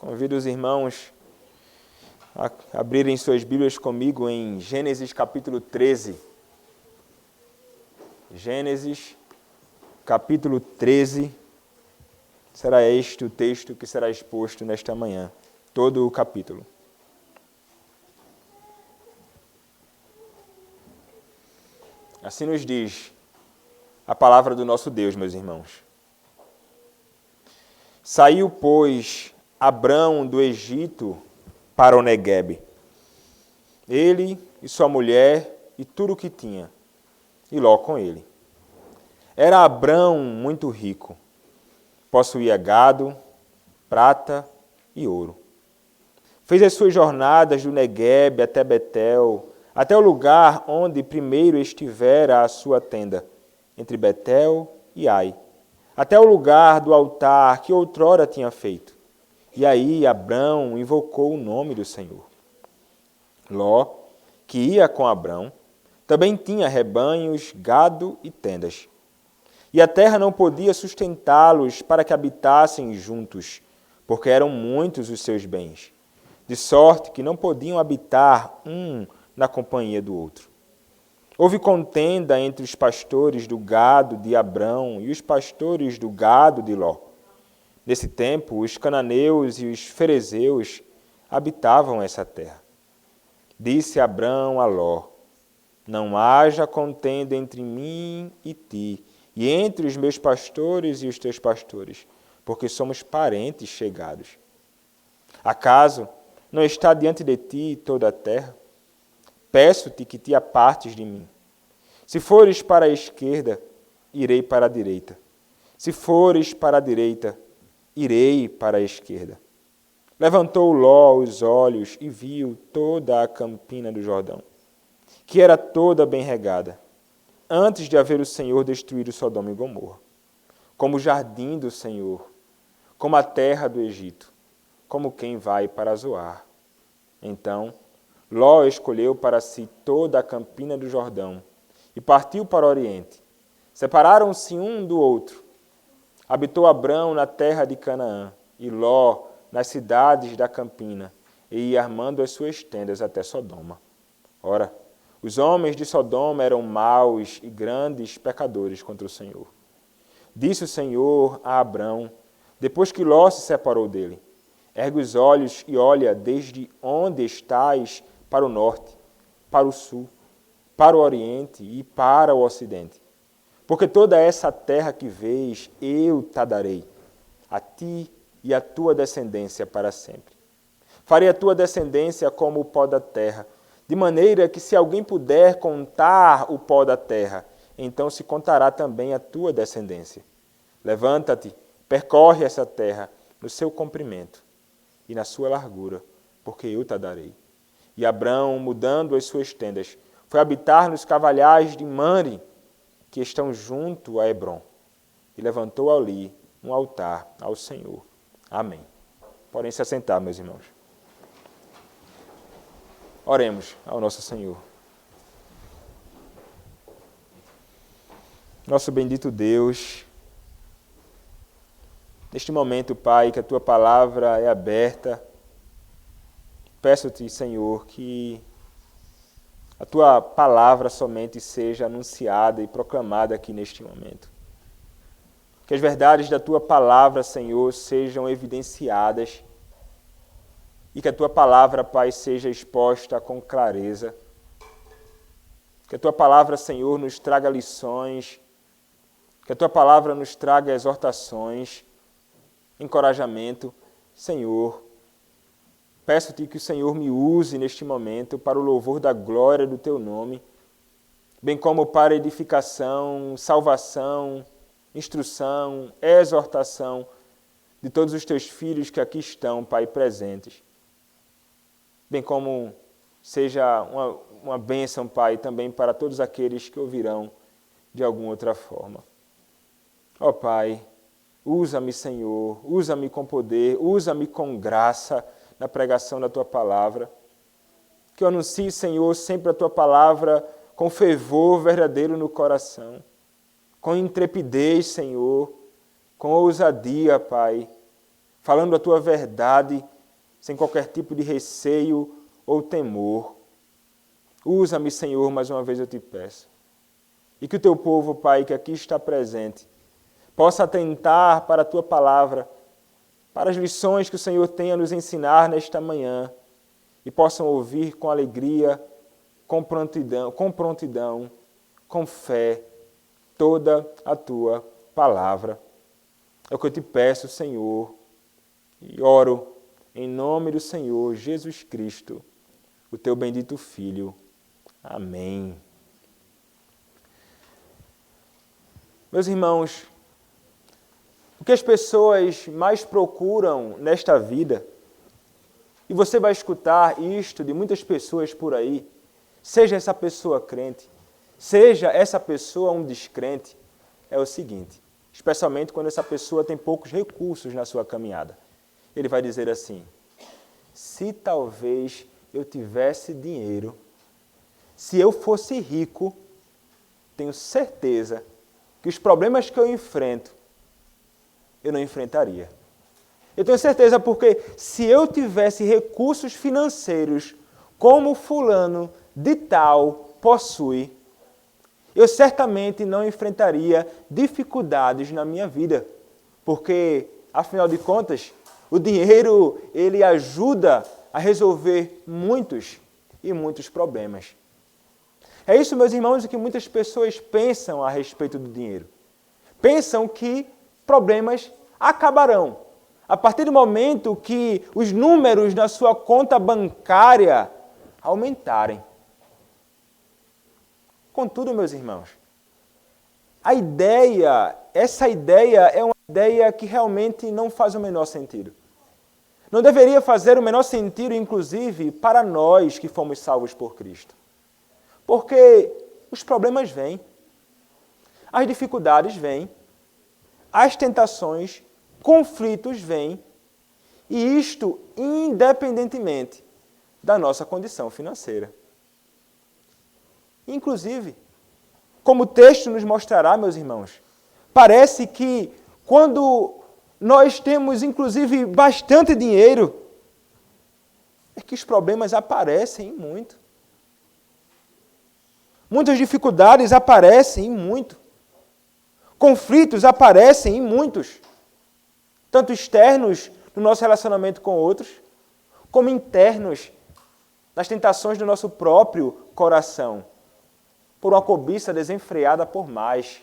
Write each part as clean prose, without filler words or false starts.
Convido os irmãos a abrirem suas Bíblias comigo em Gênesis capítulo 13. Gênesis capítulo 13. Será este o texto que será exposto nesta manhã. Todo o capítulo. Assim nos diz a palavra do nosso Deus, meus irmãos. Saiu, pois, Abrão do Egito para o Neguebe, ele e sua mulher e tudo o que tinha, e Ló com ele. Era Abrão muito rico, possuía gado, prata e ouro. Fez as suas jornadas do Neguebe até Betel, até o lugar onde primeiro estivera a sua tenda, entre Betel e Ai, até o lugar do altar que outrora tinha feito. E aí Abrão invocou o nome do Senhor. Ló, que ia com Abrão, também tinha rebanhos, gado e tendas. E a terra não podia sustentá-los para que habitassem juntos, porque eram muitos os seus bens, de sorte que não podiam habitar um na companhia do outro. Houve contenda entre os pastores do gado de Abrão e os pastores do gado de Ló. Nesse tempo, os cananeus e os ferezeus habitavam essa terra. Disse Abrão a Ló: não haja contenda entre mim e ti, e entre os meus pastores e os teus pastores, porque somos parentes chegados. Acaso não está diante de ti toda a terra? Peço-te que te apartes de mim. Se fores para a esquerda, irei para a direita. Se fores para a direita, irei para a esquerda. Levantou Ló os olhos e viu toda a campina do Jordão, que era toda bem regada, antes de haver o Senhor destruído Sodoma e Gomorra, como o jardim do Senhor, como a terra do Egito, como quem vai para Zoar. Então Ló escolheu para si toda a campina do Jordão e partiu para o oriente. Separaram-se um do outro. Habitou Abrão na terra de Canaã e Ló nas cidades da campina, e ia armando as suas tendas até Sodoma. Ora, os homens de Sodoma eram maus e grandes pecadores contra o Senhor. Disse o Senhor a Abrão, depois que Ló se separou dele: ergue os olhos e olha desde onde estás para o norte, para o sul, para o oriente e para o ocidente. Porque toda essa terra que vês, eu te darei, a ti e a tua descendência para sempre. Farei a tua descendência como o pó da terra, de maneira que se alguém puder contar o pó da terra, então se contará também a tua descendência. Levanta-te, percorre essa terra no seu comprimento e na sua largura, porque eu te darei. E Abrão, mudando as suas tendas, foi habitar nos cavalhais de Manre, que estão junto a Hebrom, e levantou ali um altar ao Senhor. Amém. Podem se assentar, meus irmãos. Oremos ao nosso Senhor. Nosso bendito Deus, neste momento, Pai, que a Tua palavra é aberta, peço-te, Senhor, que a Tua palavra somente seja anunciada e proclamada aqui neste momento. Que as verdades da Tua palavra, Senhor, sejam evidenciadas e que a Tua palavra, Pai, seja exposta com clareza. Que a Tua palavra, Senhor, nos traga lições, que a Tua palavra nos traga exortações, encorajamento. Senhor, peço-te que o Senhor me use neste momento para o louvor da glória do Teu nome, bem como para edificação, salvação, instrução, exortação de todos os Teus filhos que aqui estão, Pai, presentes. Bem como seja uma bênção, Pai, também para todos aqueles que ouvirão de alguma outra forma. Ó Pai, usa-me, Senhor, usa-me com poder, usa-me com graça na pregação da Tua palavra. Que eu anuncie, Senhor, sempre a Tua palavra com fervor verdadeiro no coração, com intrepidez, Senhor, com ousadia, Pai, falando a tua verdade, sem qualquer tipo de receio ou temor. Usa-me, Senhor, mais uma vez eu te peço. E que o teu povo, Pai, que aqui está presente, possa atentar para a tua palavra, para as lições que o Senhor tem a nos ensinar nesta manhã, e possam ouvir com alegria, com prontidão, com fé, toda a tua palavra. É o que eu te peço, Senhor, e oro em nome do Senhor Jesus Cristo, o teu bendito Filho. Amém. Meus irmãos, o que as pessoas mais procuram nesta vida, e você vai escutar isto de muitas pessoas por aí, seja essa pessoa crente, seja essa pessoa um descrente, é o seguinte, especialmente quando essa pessoa tem poucos recursos na sua caminhada. Ele vai dizer assim: se talvez eu tivesse dinheiro, se eu fosse rico, tenho certeza que os problemas que eu enfrento, eu não enfrentaria. Eu tenho certeza porque se eu tivesse recursos financeiros como fulano de tal possui, eu certamente não enfrentaria dificuldades na minha vida. Porque, afinal de contas, o dinheiro, ele ajuda a resolver muitos e muitos problemas. É isso, meus irmãos, que muitas pessoas pensam a respeito do dinheiro. Pensam que problemas acabarão a partir do momento que os números da sua conta bancária aumentarem. Contudo, meus irmãos, essa ideia é uma ideia que realmente não faz o menor sentido. Não deveria fazer o menor sentido, inclusive, para nós que fomos salvos por Cristo. Porque os problemas vêm, as dificuldades vêm, as tentações, conflitos vêm, e isto independentemente da nossa condição financeira. Inclusive, como o texto nos mostrará, meus irmãos, parece que quando nós temos, inclusive, bastante dinheiro, é que os problemas aparecem em muito. Muitas dificuldades aparecem em muito. Conflitos aparecem em muitos. Tanto externos no nosso relacionamento com outros, como internos nas tentações do nosso próprio coração, por uma cobiça desenfreada por mais.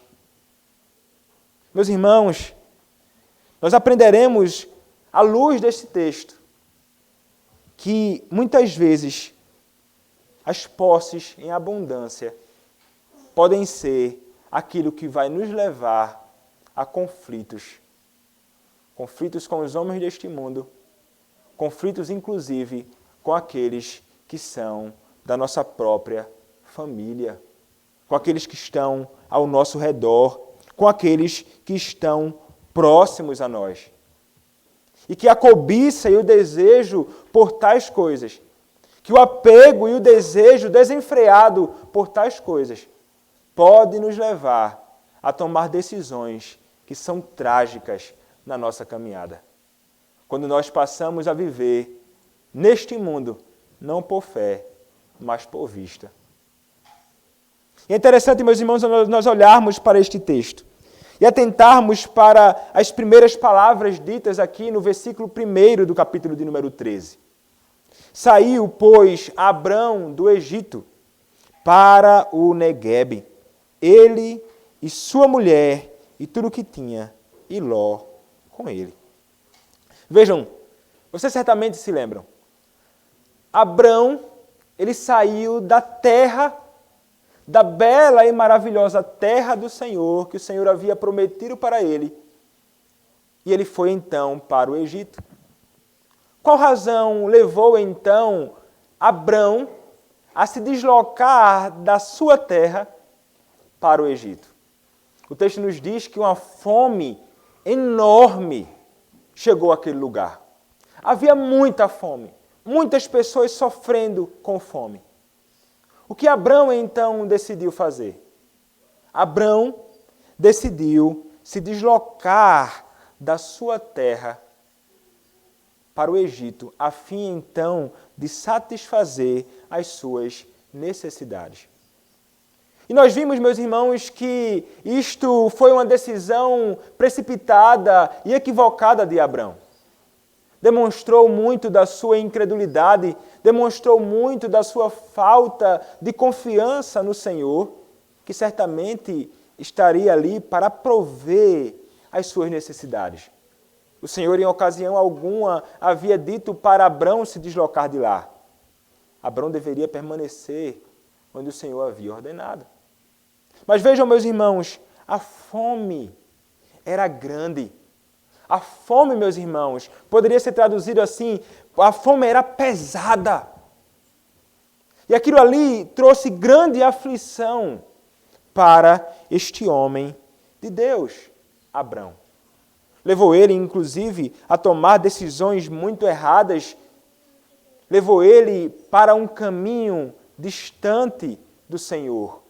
Meus irmãos, nós aprenderemos, à luz deste texto, que muitas vezes as posses em abundância podem ser aquilo que vai nos levar a conflitos. Conflitos com os homens deste mundo, conflitos inclusive com aqueles que são da nossa própria família, com aqueles que estão ao nosso redor, com aqueles que estão próximos a nós. E que a cobiça e o desejo por tais coisas, que o apego e o desejo desenfreado por tais coisas, pode nos levar a tomar decisões que são trágicas na nossa caminhada. Quando nós passamos a viver neste mundo, não por fé, mas por vista. E é interessante, meus irmãos, nós olharmos para este texto e atentarmos para as primeiras palavras ditas aqui no versículo 1 do capítulo de número 13. Saiu, pois, Abrão do Egito para o Neguebe, ele e sua mulher e tudo o que tinha, e Ló com ele. Vejam, vocês certamente se lembram. Abrão, ele saiu da terra, da bela e maravilhosa terra do Senhor, que o Senhor havia prometido para ele, e ele foi então para o Egito. Qual razão levou então Abrão a se deslocar da sua terra para o Egito? O texto nos diz que uma fome enorme chegou àquele lugar. Havia muita fome, muitas pessoas sofrendo com fome. O que Abrão então decidiu fazer? Abrão decidiu se deslocar da sua terra para o Egito, a fim então de satisfazer as suas necessidades. E nós vimos, meus irmãos, que isto foi uma decisão precipitada e equivocada de Abrão. Demonstrou muito da sua incredulidade, demonstrou muito da sua falta de confiança no Senhor, que certamente estaria ali para prover as suas necessidades. O Senhor, em ocasião alguma, havia dito para Abrão se deslocar de lá. Abrão deveria permanecer onde o Senhor havia ordenado. Mas vejam, meus irmãos, a fome era grande. A fome, meus irmãos, poderia ser traduzido assim, a fome era pesada. E aquilo ali trouxe grande aflição para este homem de Deus, Abrão. Levou ele, inclusive, a tomar decisões muito erradas. Levou ele para um caminho distante do Senhor.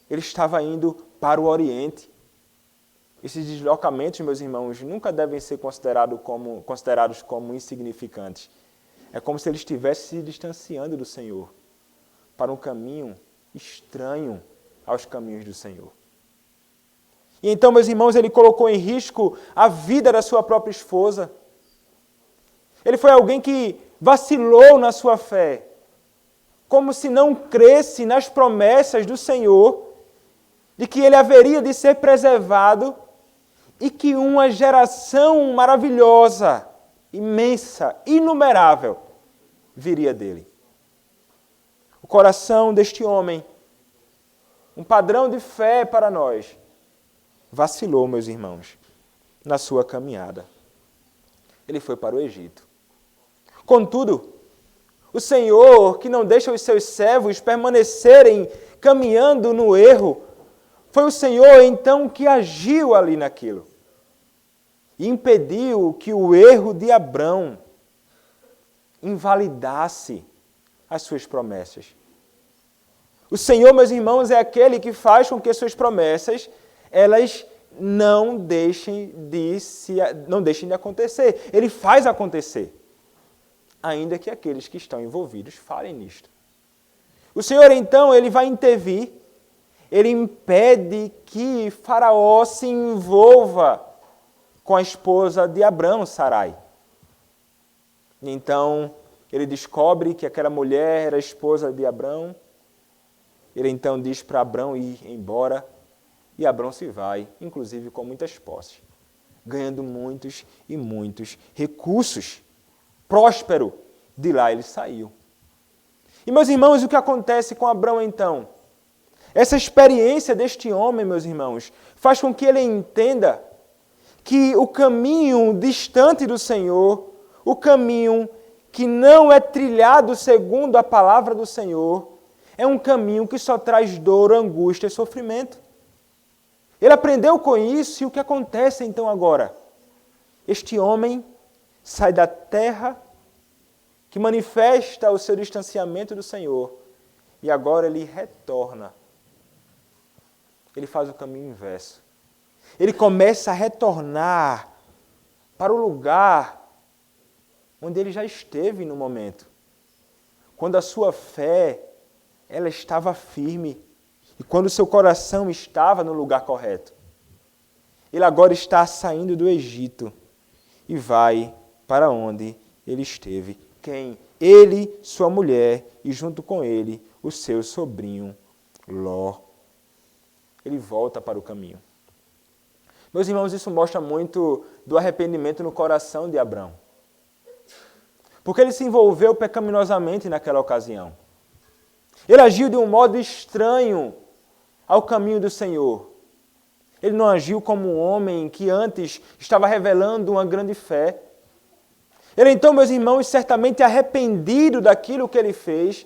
Ele estava indo para o Oriente. Esses deslocamentos, meus irmãos, nunca devem ser considerados como insignificantes. É como se ele estivesse se distanciando do Senhor para um caminho estranho aos caminhos do Senhor. E então, meus irmãos, ele colocou em risco a vida da sua própria esposa. Ele foi alguém que vacilou na sua fé, como se não cresce nas promessas do Senhor, de que ele haveria de ser preservado e que uma geração maravilhosa, imensa, inumerável, viria dele. O coração deste homem, um padrão de fé para nós, vacilou, meus irmãos, na sua caminhada. Ele foi para o Egito. Contudo, o Senhor, que não deixa os seus servos permanecerem caminhando no erro, foi o Senhor, então, que agiu ali naquilo. E impediu que o erro de Abrão invalidasse as suas promessas. O Senhor, meus irmãos, é aquele que faz com que as suas promessas, elas não deixem de acontecer. Ele faz acontecer, ainda que aqueles que estão envolvidos falem nisto. O Senhor, então, ele vai intervir, ele impede que Faraó se envolva com a esposa de Abrão, Sarai. Então, ele descobre que aquela mulher era a esposa de Abrão. Ele então diz para Abrão ir embora, e Abrão se vai, inclusive com muitas posses, ganhando muitos e muitos recursos. Próspero, de lá ele saiu. E, meus irmãos, o que acontece com Abrão então? Essa experiência deste homem, meus irmãos, faz com que ele entenda que o caminho distante do Senhor, o caminho que não é trilhado segundo a palavra do Senhor, é um caminho que só traz dor, angústia e sofrimento. Ele aprendeu com isso, e o que acontece então agora? Este homem sai da terra que manifesta o seu distanciamento do Senhor, e agora ele retorna. Ele faz o caminho inverso. Ele começa a retornar para o lugar onde ele já esteve no momento, quando a sua fé ela estava firme e quando o seu coração estava no lugar correto. Ele agora está saindo do Egito e vai para onde ele esteve. Quem? Ele, sua mulher e junto com ele o seu sobrinho Ló. Ele volta para o caminho. Meus irmãos, isso mostra muito do arrependimento no coração de Abrão. Porque ele se envolveu pecaminosamente naquela ocasião. Ele agiu de um modo estranho ao caminho do Senhor. Ele não agiu como um homem que antes estava revelando uma grande fé. Ele então, meus irmãos, certamente arrependido daquilo que ele fez.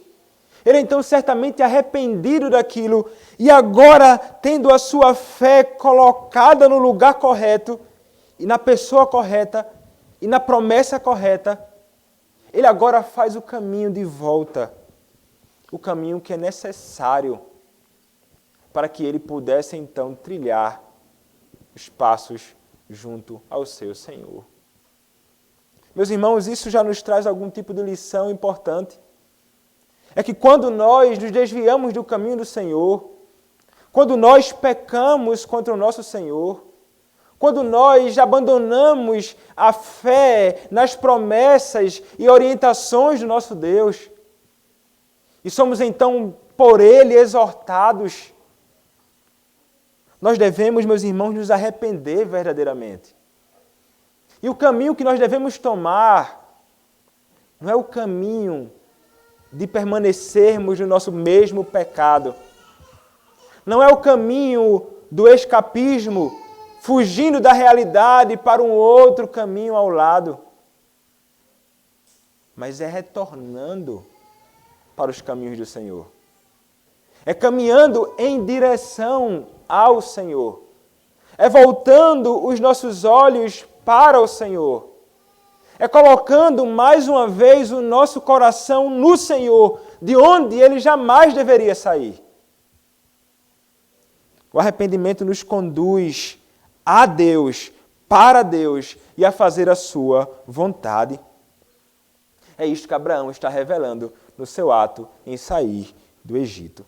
Ele então certamente arrependido daquilo e agora tendo a sua fé colocada no lugar correto e na pessoa correta e na promessa correta, ele agora faz o caminho de volta, o caminho que é necessário para que ele pudesse então trilhar os passos junto ao seu Senhor. Meus irmãos, isso já nos traz algum tipo de lição importante. É que quando nós nos desviamos do caminho do Senhor, quando nós pecamos contra o nosso Senhor, quando nós abandonamos a fé nas promessas e orientações do nosso Deus, e somos então por Ele exortados, nós devemos, meus irmãos, nos arrepender verdadeiramente. E o caminho que nós devemos tomar não é o caminho de permanecermos no nosso mesmo pecado. Não é o caminho do escapismo, fugindo da realidade para um outro caminho ao lado. Mas é retornando para os caminhos do Senhor. É caminhando em direção ao Senhor. É voltando os nossos olhos para o Senhor. É colocando mais uma vez o nosso coração no Senhor, de onde ele jamais deveria sair. O arrependimento nos conduz a Deus, para Deus e a fazer a sua vontade. É isto que Abraão está revelando no seu ato em sair do Egito.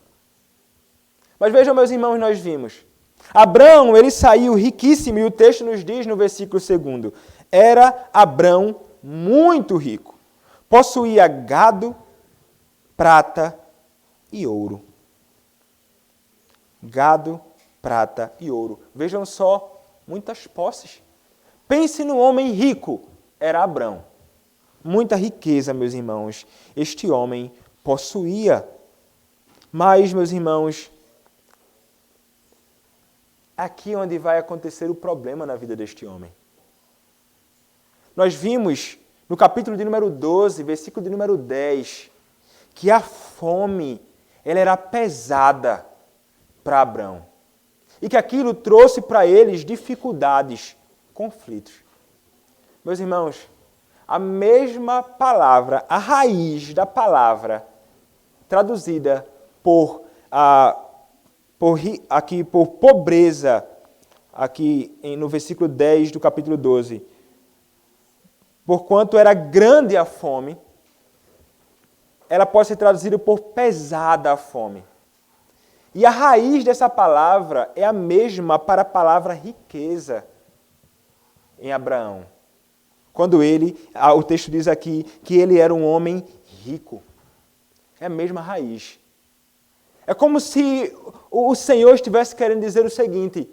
Mas vejam, meus irmãos, nós vimos. Abraão, ele saiu riquíssimo, e o texto nos diz no versículo 2: era Abraão muito rico, possuía gado, prata e ouro. Gado, prata e ouro. Vejam só, muitas posses. Pense no homem rico, era Abraão. Muita riqueza, meus irmãos, este homem possuía. Mas, meus irmãos, aqui onde vai acontecer o problema na vida deste homem. Nós vimos no capítulo de número 12, versículo de número 10, que a fome ela era pesada para Abraão. E que aquilo trouxe para eles dificuldades, conflitos. Meus irmãos, a mesma palavra, a raiz da palavra, traduzida por pobreza, aqui no versículo 10 do capítulo 12, porquanto era grande a fome, ela pode ser traduzida por pesada a fome. E a raiz dessa palavra é a mesma para a palavra riqueza em Abraão. Quando o texto diz aqui que ele era um homem rico. É a mesma raiz. É como se o Senhor estivesse querendo dizer o seguinte: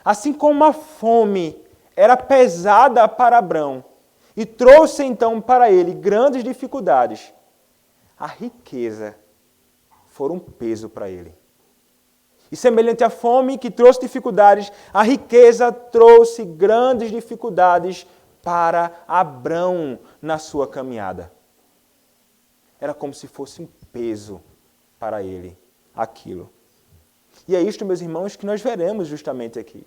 assim como a fome era pesada para Abraão e trouxe então para ele grandes dificuldades, a riqueza foi um peso para ele. E semelhante à fome que trouxe dificuldades, a riqueza trouxe grandes dificuldades para Abraão na sua caminhada. Era como se fosse um peso para ele, aquilo. E é isto, meus irmãos, que nós veremos justamente aqui.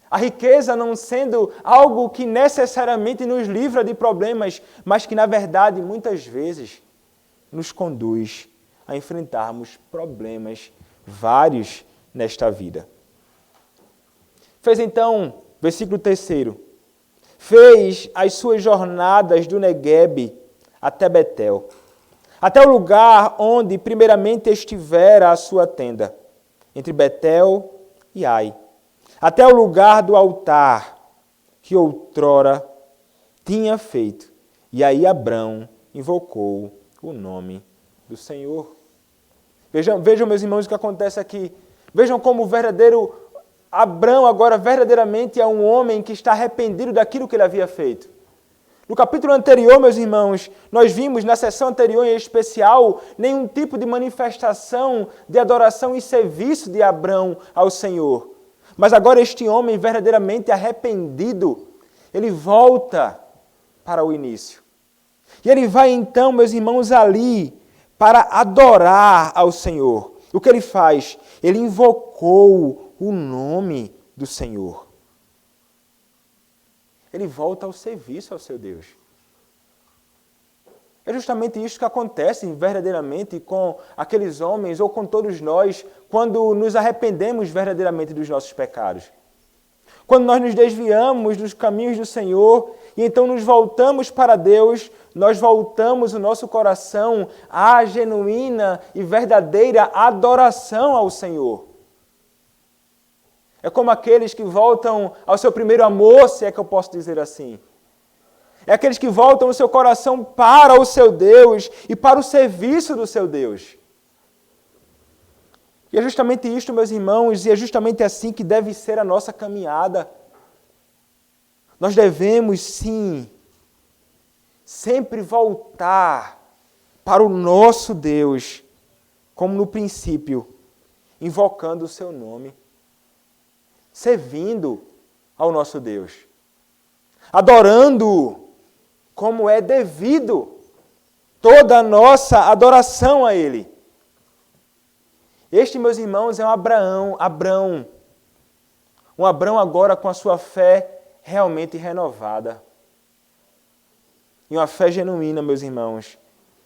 A riqueza não sendo algo que necessariamente nos livra de problemas, mas que, na verdade, muitas vezes nos conduz a enfrentarmos problemas vários nesta vida. Fez então, versículo 3, fez as suas jornadas do Neguebe até Betel, até o lugar onde primeiramente estivera a sua tenda, entre Betel e Ai, até o lugar do altar que outrora tinha feito. E aí Abrão invocou o nome do Senhor. Vejam, meus irmãos, o que acontece aqui. Vejam como o verdadeiro Abrão agora verdadeiramente é um homem que está arrependido daquilo que ele havia feito. No capítulo anterior, meus irmãos, nós vimos na sessão anterior em especial nenhum tipo de manifestação de adoração e serviço de Abrão ao Senhor. Mas agora este homem verdadeiramente arrependido, ele volta para o início. E ele vai então, meus irmãos, ali para adorar ao Senhor. O que ele faz? Ele invocou o nome do Senhor. Ele volta ao serviço ao seu Deus. É justamente isso que acontece verdadeiramente com aqueles homens ou com todos nós quando nos arrependemos verdadeiramente dos nossos pecados. Quando nós nos desviamos dos caminhos do Senhor e então nos voltamos para Deus, nós voltamos o nosso coração à genuína e verdadeira adoração ao Senhor. É como aqueles que voltam ao seu primeiro amor, se é que eu posso dizer assim. É aqueles que voltam o seu coração para o seu Deus e para o serviço do seu Deus. E é justamente isto, meus irmãos, e é justamente assim que deve ser a nossa caminhada. Nós devemos, sim, sempre voltar para o nosso Deus, como no princípio, invocando o seu nome, servindo ao nosso Deus, adorando-o como é devido toda a nossa adoração a Ele. Este, meus irmãos, é um Abraão. Um Abraão agora com a sua fé realmente renovada. E uma fé genuína, meus irmãos,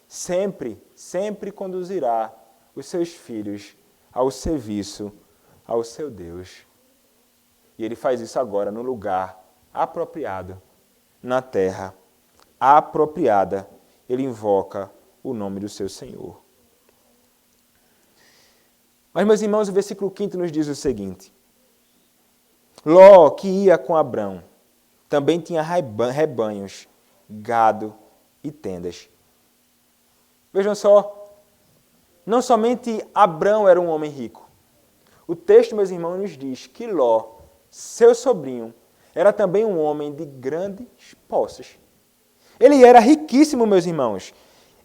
sempre conduzirá os seus filhos ao serviço ao seu Deus. E ele faz isso agora no lugar apropriado, na terra apropriada. Ele invoca o nome do seu Senhor. Mas, meus irmãos, o versículo 5 nos diz o seguinte: Ló, que ia com Abrão, também tinha rebanhos, gado e tendas. Vejam só, não somente Abrão era um homem rico. O texto, meus irmãos, nos diz que Ló, seu sobrinho, era também um homem de grandes posses. Ele era riquíssimo, meus irmãos.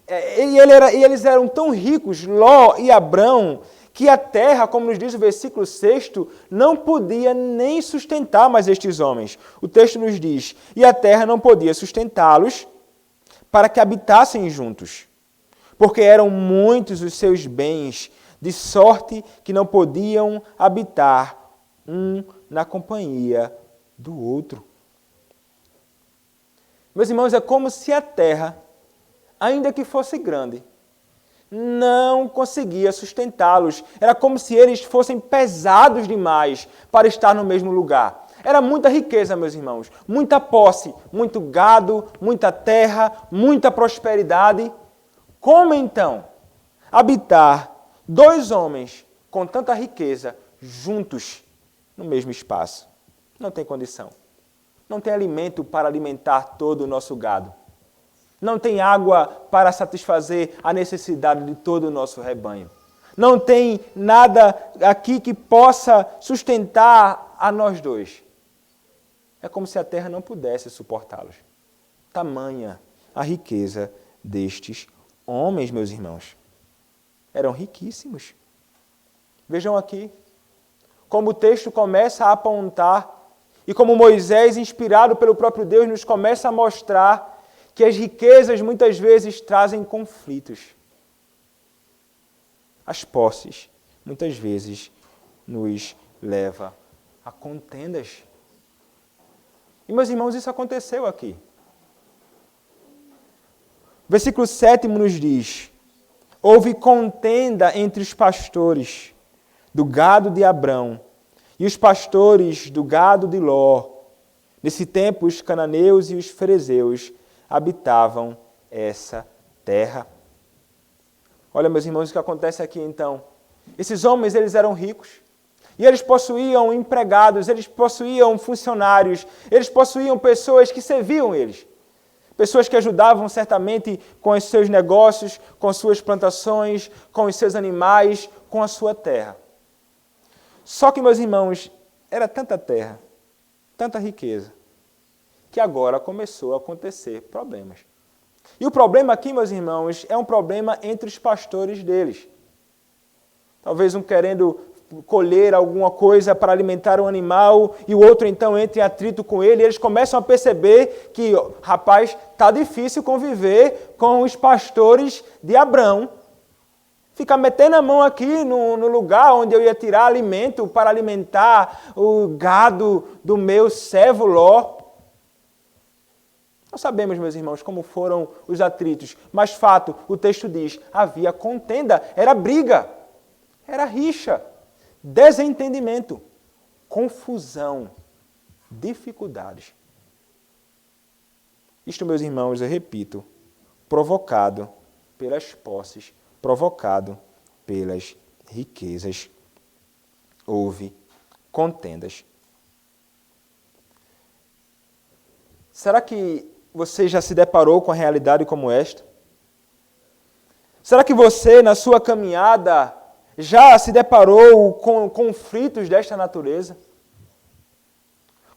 Eles eram tão ricos, Ló e Abrão, que a terra, como nos diz o versículo 6, não podia nem sustentar mais estes homens. O texto nos diz, e a terra não podia sustentá-los para que habitassem juntos, porque eram muitos os seus bens, de sorte que não podiam habitar um na companhia do outro. Meus irmãos, é como se a terra, ainda que fosse grande, não conseguia sustentá-los. Era como se eles fossem pesados demais para estar no mesmo lugar. Era muita riqueza, meus irmãos, muita posse, muito gado, muita terra, muita prosperidade. Como então habitar dois homens com tanta riqueza juntos no mesmo espaço? Não tem condição. Não tem alimento para alimentar todo o nosso gado. Não tem água para satisfazer a necessidade de todo o nosso rebanho. Não tem nada aqui que possa sustentar a nós dois. É como se a terra não pudesse suportá-los. Tamanha a riqueza destes homens, meus irmãos. Eram riquíssimos. Vejam aqui como o texto começa a apontar e como Moisés, inspirado pelo próprio Deus, nos começa a mostrar que as riquezas muitas vezes trazem conflitos. As posses muitas vezes nos leva a contendas. E, meus irmãos, isso aconteceu aqui. O versículo 7 nos diz: houve contenda entre os pastores do gado de Abrão e os pastores do gado de Ló. Nesse tempo, os cananeus e os ferezeus habitavam essa terra. Olha, meus irmãos, o que acontece aqui então? Esses homens, eles eram ricos. E eles possuíam empregados, eles possuíam funcionários, eles possuíam pessoas que serviam eles. Pessoas que ajudavam certamente com os seus negócios, com suas plantações, com os seus animais, com a sua terra. Só que, meus irmãos, era tanta terra, tanta riqueza, que agora começou a acontecer problemas. E o problema aqui, meus irmãos, é um problema entre os pastores deles. Talvez um querendo colher alguma coisa para alimentar um animal e o outro então entra em atrito com ele, e eles começam a perceber que, rapaz, está difícil conviver com os pastores de Abrão. Ficar metendo a mão aqui no lugar onde eu ia tirar alimento para alimentar o gado do meu servo Ló. Nós sabemos, meus irmãos, como foram os atritos, mas fato, o texto diz, havia contenda, era briga, era rixa, desentendimento, confusão, dificuldades. Isto, meus irmãos, eu repito, provocado pelas posses, provocado pelas riquezas. Houve contendas. Será que você já se deparou com a realidade como esta? Será que você, na sua caminhada, já se deparou com conflitos desta natureza?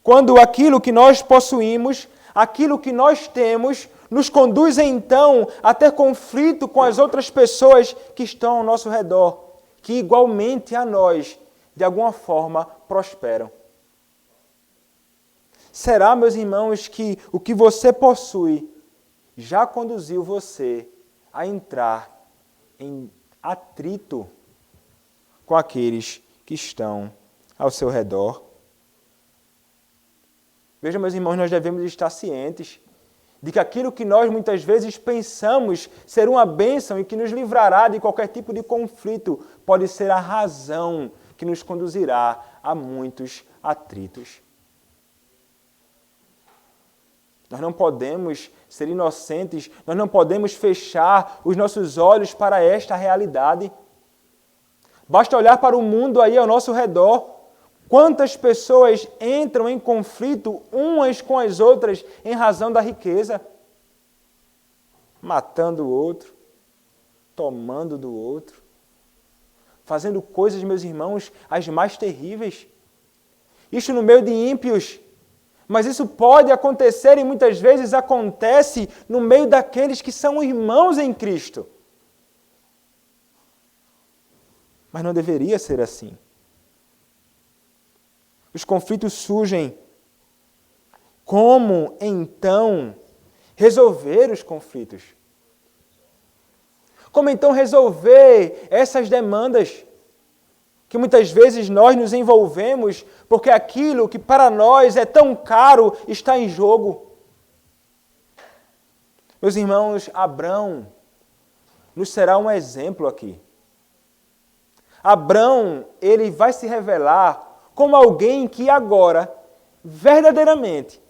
Quando aquilo que nós possuímos, aquilo que nós temos, nos conduz então a ter conflito com as outras pessoas que estão ao nosso redor, que igualmente a nós, de alguma forma, prosperam. Será, meus irmãos, que o que você possui já conduziu você a entrar em atrito com aqueles que estão ao seu redor? Veja, meus irmãos, nós devemos estar cientes de que aquilo que nós muitas vezes pensamos ser uma bênção e que nos livrará de qualquer tipo de conflito, pode ser a razão que nos conduzirá a muitos atritos. Nós não podemos ser inocentes, nós não podemos fechar os nossos olhos para esta realidade. Basta olhar para o mundo aí ao nosso redor. Quantas pessoas entram em conflito umas com as outras em razão da riqueza? Matando o outro, tomando do outro, fazendo coisas, meus irmãos, as mais terríveis. Isto no meio de ímpios. Mas isso pode acontecer e muitas vezes acontece no meio daqueles que são irmãos em Cristo. Mas não deveria ser assim. Os conflitos surgem. Como, então, resolver os conflitos? Como, então, resolver essas demandas que muitas vezes nós nos envolvemos porque aquilo que para nós é tão caro está em jogo? Meus irmãos, Abrão nos será um exemplo aqui. Abrão, ele vai se revelar como alguém que agora, verdadeiramente,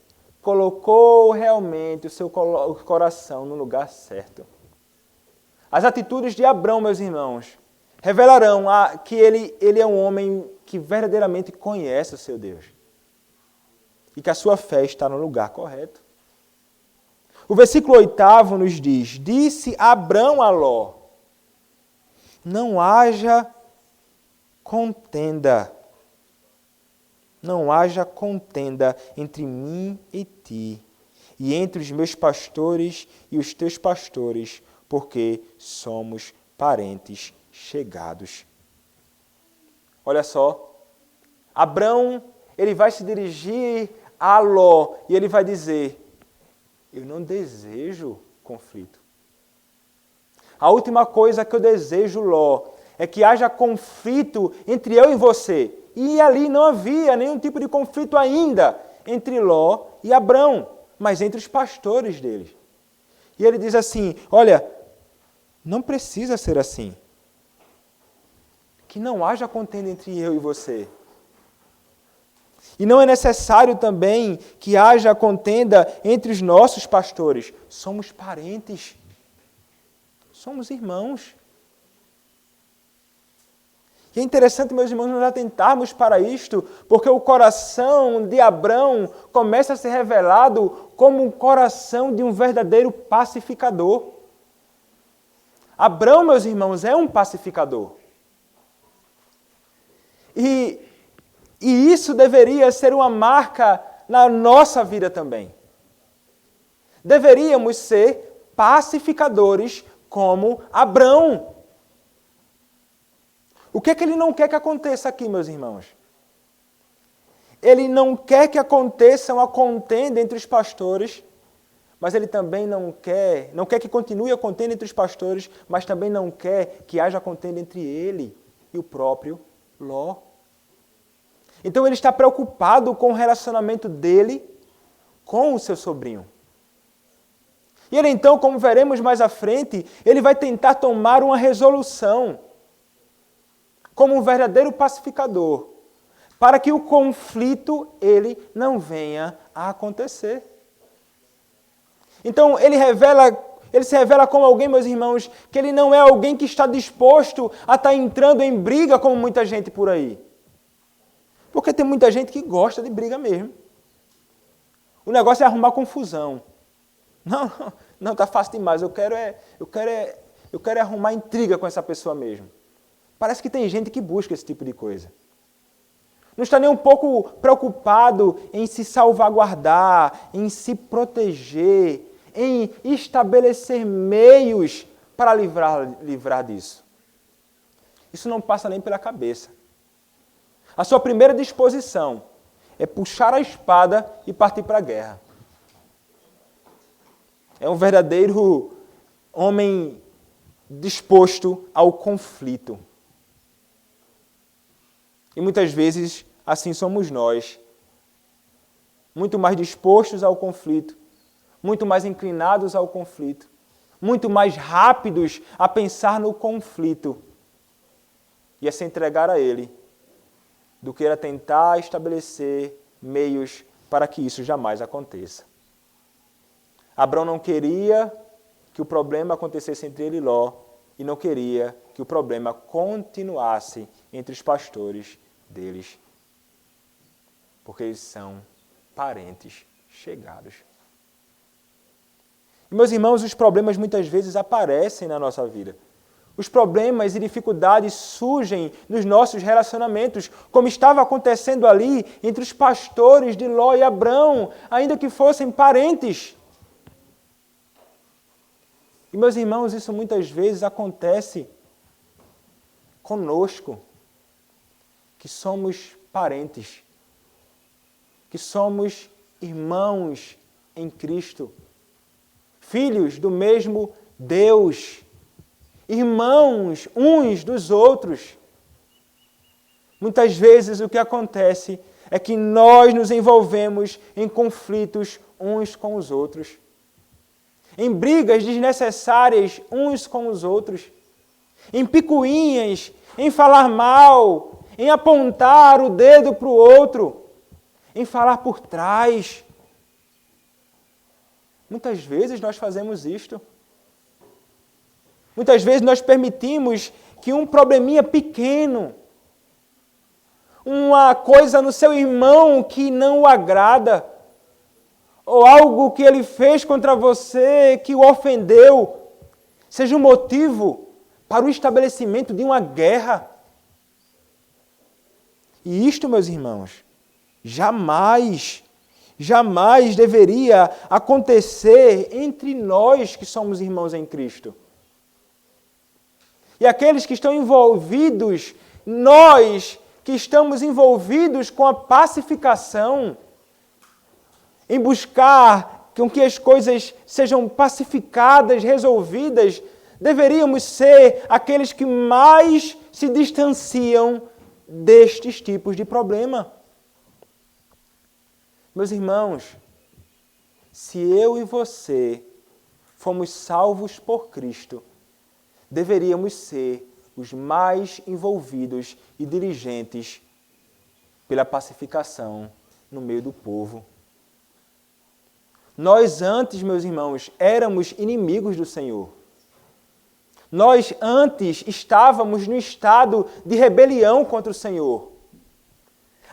colocou realmente o seu coração no lugar certo. As atitudes de Abrão, meus irmãos, revelarão que ele é um homem que verdadeiramente conhece o seu Deus. E que a sua fé está no lugar correto. O versículo 8 nos diz: disse Abrão a Ló: não haja contenda. Não haja contenda entre mim e ti, e entre os meus pastores e os teus pastores, porque somos parentes chegados. Olha só, Abrão, ele vai se dirigir a Ló e ele vai dizer: eu não desejo conflito. A última coisa que eu desejo, Ló, é que haja conflito entre eu e você. E ali não havia nenhum tipo de conflito ainda entre Ló e Abrão, mas entre os pastores deles. E ele diz assim: olha, não precisa ser assim. Que não haja contenda entre eu e você. E não é necessário também que haja contenda entre os nossos pastores. Somos parentes. Somos irmãos. E é interessante, meus irmãos, nós atentarmos para isto, porque o coração de Abrão começa a ser revelado como um coração de um verdadeiro pacificador. Abrão, meus irmãos, é um pacificador. E isso deveria ser uma marca na nossa vida também. Deveríamos ser pacificadores como Abrão. O que é que ele não quer que aconteça aqui, meus irmãos? Ele não quer que aconteça uma contenda entre os pastores, mas ele também não quer que continue a contenda entre os pastores, mas também não quer que haja contenda entre ele e o próprio Ló. Então ele está preocupado com o relacionamento dele com o seu sobrinho. E ele então, como veremos mais à frente, ele vai tentar tomar uma resolução como um verdadeiro pacificador, para que o conflito ele não venha a acontecer. Então ele se revela como alguém, meus irmãos, que ele não é alguém que está disposto a estar entrando em briga como muita gente por aí. Porque tem muita gente que gosta de briga mesmo. O negócio é arrumar confusão. Não, está fácil demais. Eu quero arrumar intriga com essa pessoa mesmo. Parece que tem gente que busca esse tipo de coisa. Não está nem um pouco preocupado em se salvaguardar, em se proteger, em estabelecer meios para livrar disso. Isso não passa nem pela cabeça. A sua primeira disposição é puxar a espada e partir para a guerra. É um verdadeiro homem disposto ao conflito. E muitas vezes assim somos nós. Muito mais dispostos ao conflito, muito mais inclinados ao conflito, muito mais rápidos a pensar no conflito e a se entregar a ele, do que a tentar estabelecer meios para que isso jamais aconteça. Abraão não queria que o problema acontecesse entre ele e Ló, e não queria que o problema continuasse entre os pastores deles, porque eles são parentes chegados. E, meus irmãos, os problemas muitas vezes aparecem na nossa vida. Os problemas e dificuldades surgem nos nossos relacionamentos, como estava acontecendo ali entre os pastores de Ló e Abrão, ainda que fossem parentes. E, meus irmãos, isso muitas vezes acontece conosco, que somos parentes, que somos irmãos em Cristo, filhos do mesmo Deus, irmãos uns dos outros. Muitas vezes o que acontece é que nós nos envolvemos em conflitos uns com os outros, em brigas desnecessárias uns com os outros, em picuinhas, em falar mal, em apontar o dedo para o outro, em falar por trás. Muitas vezes nós fazemos isto. Muitas vezes nós permitimos que um probleminha pequeno, uma coisa no seu irmão que não o agrada, ou algo que ele fez contra você que o ofendeu, seja um motivo para o estabelecimento de uma guerra. E isto, meus irmãos, jamais deveria acontecer entre nós que somos irmãos em Cristo. E aqueles que estão envolvidos, nós que estamos envolvidos com a pacificação, em buscar com que as coisas sejam pacificadas, resolvidas, deveríamos ser aqueles que mais se distanciam destes tipos de problema. Meus irmãos, se eu e você fomos salvos por Cristo, deveríamos ser os mais envolvidos e diligentes pela pacificação no meio do povo. Nós antes, meus irmãos, éramos inimigos do Senhor. Nós antes estávamos no estado de rebelião contra o Senhor.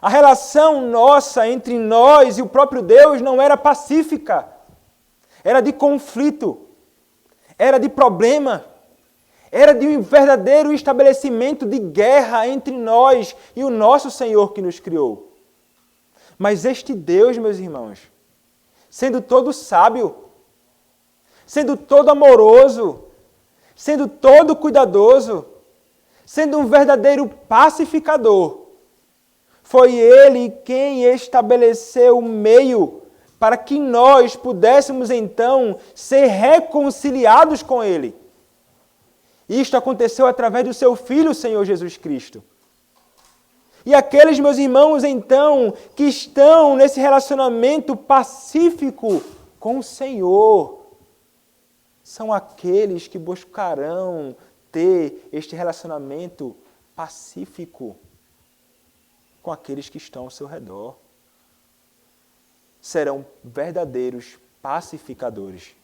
A relação nossa entre nós e o próprio Deus não era pacífica. Era de conflito. Era de problema. Era de um verdadeiro estabelecimento de guerra entre nós e o nosso Senhor que nos criou. Mas este Deus, meus irmãos, sendo todo sábio, sendo todo amoroso, sendo todo cuidadoso, sendo um verdadeiro pacificador, foi Ele quem estabeleceu o meio para que nós pudéssemos então ser reconciliados com Ele. Isto aconteceu através do seu Filho, o Senhor Jesus Cristo. E aqueles, meus irmãos, então, que estão nesse relacionamento pacífico com o Senhor, são aqueles que buscarão ter este relacionamento pacífico com aqueles que estão ao seu redor. Serão verdadeiros pacificadores.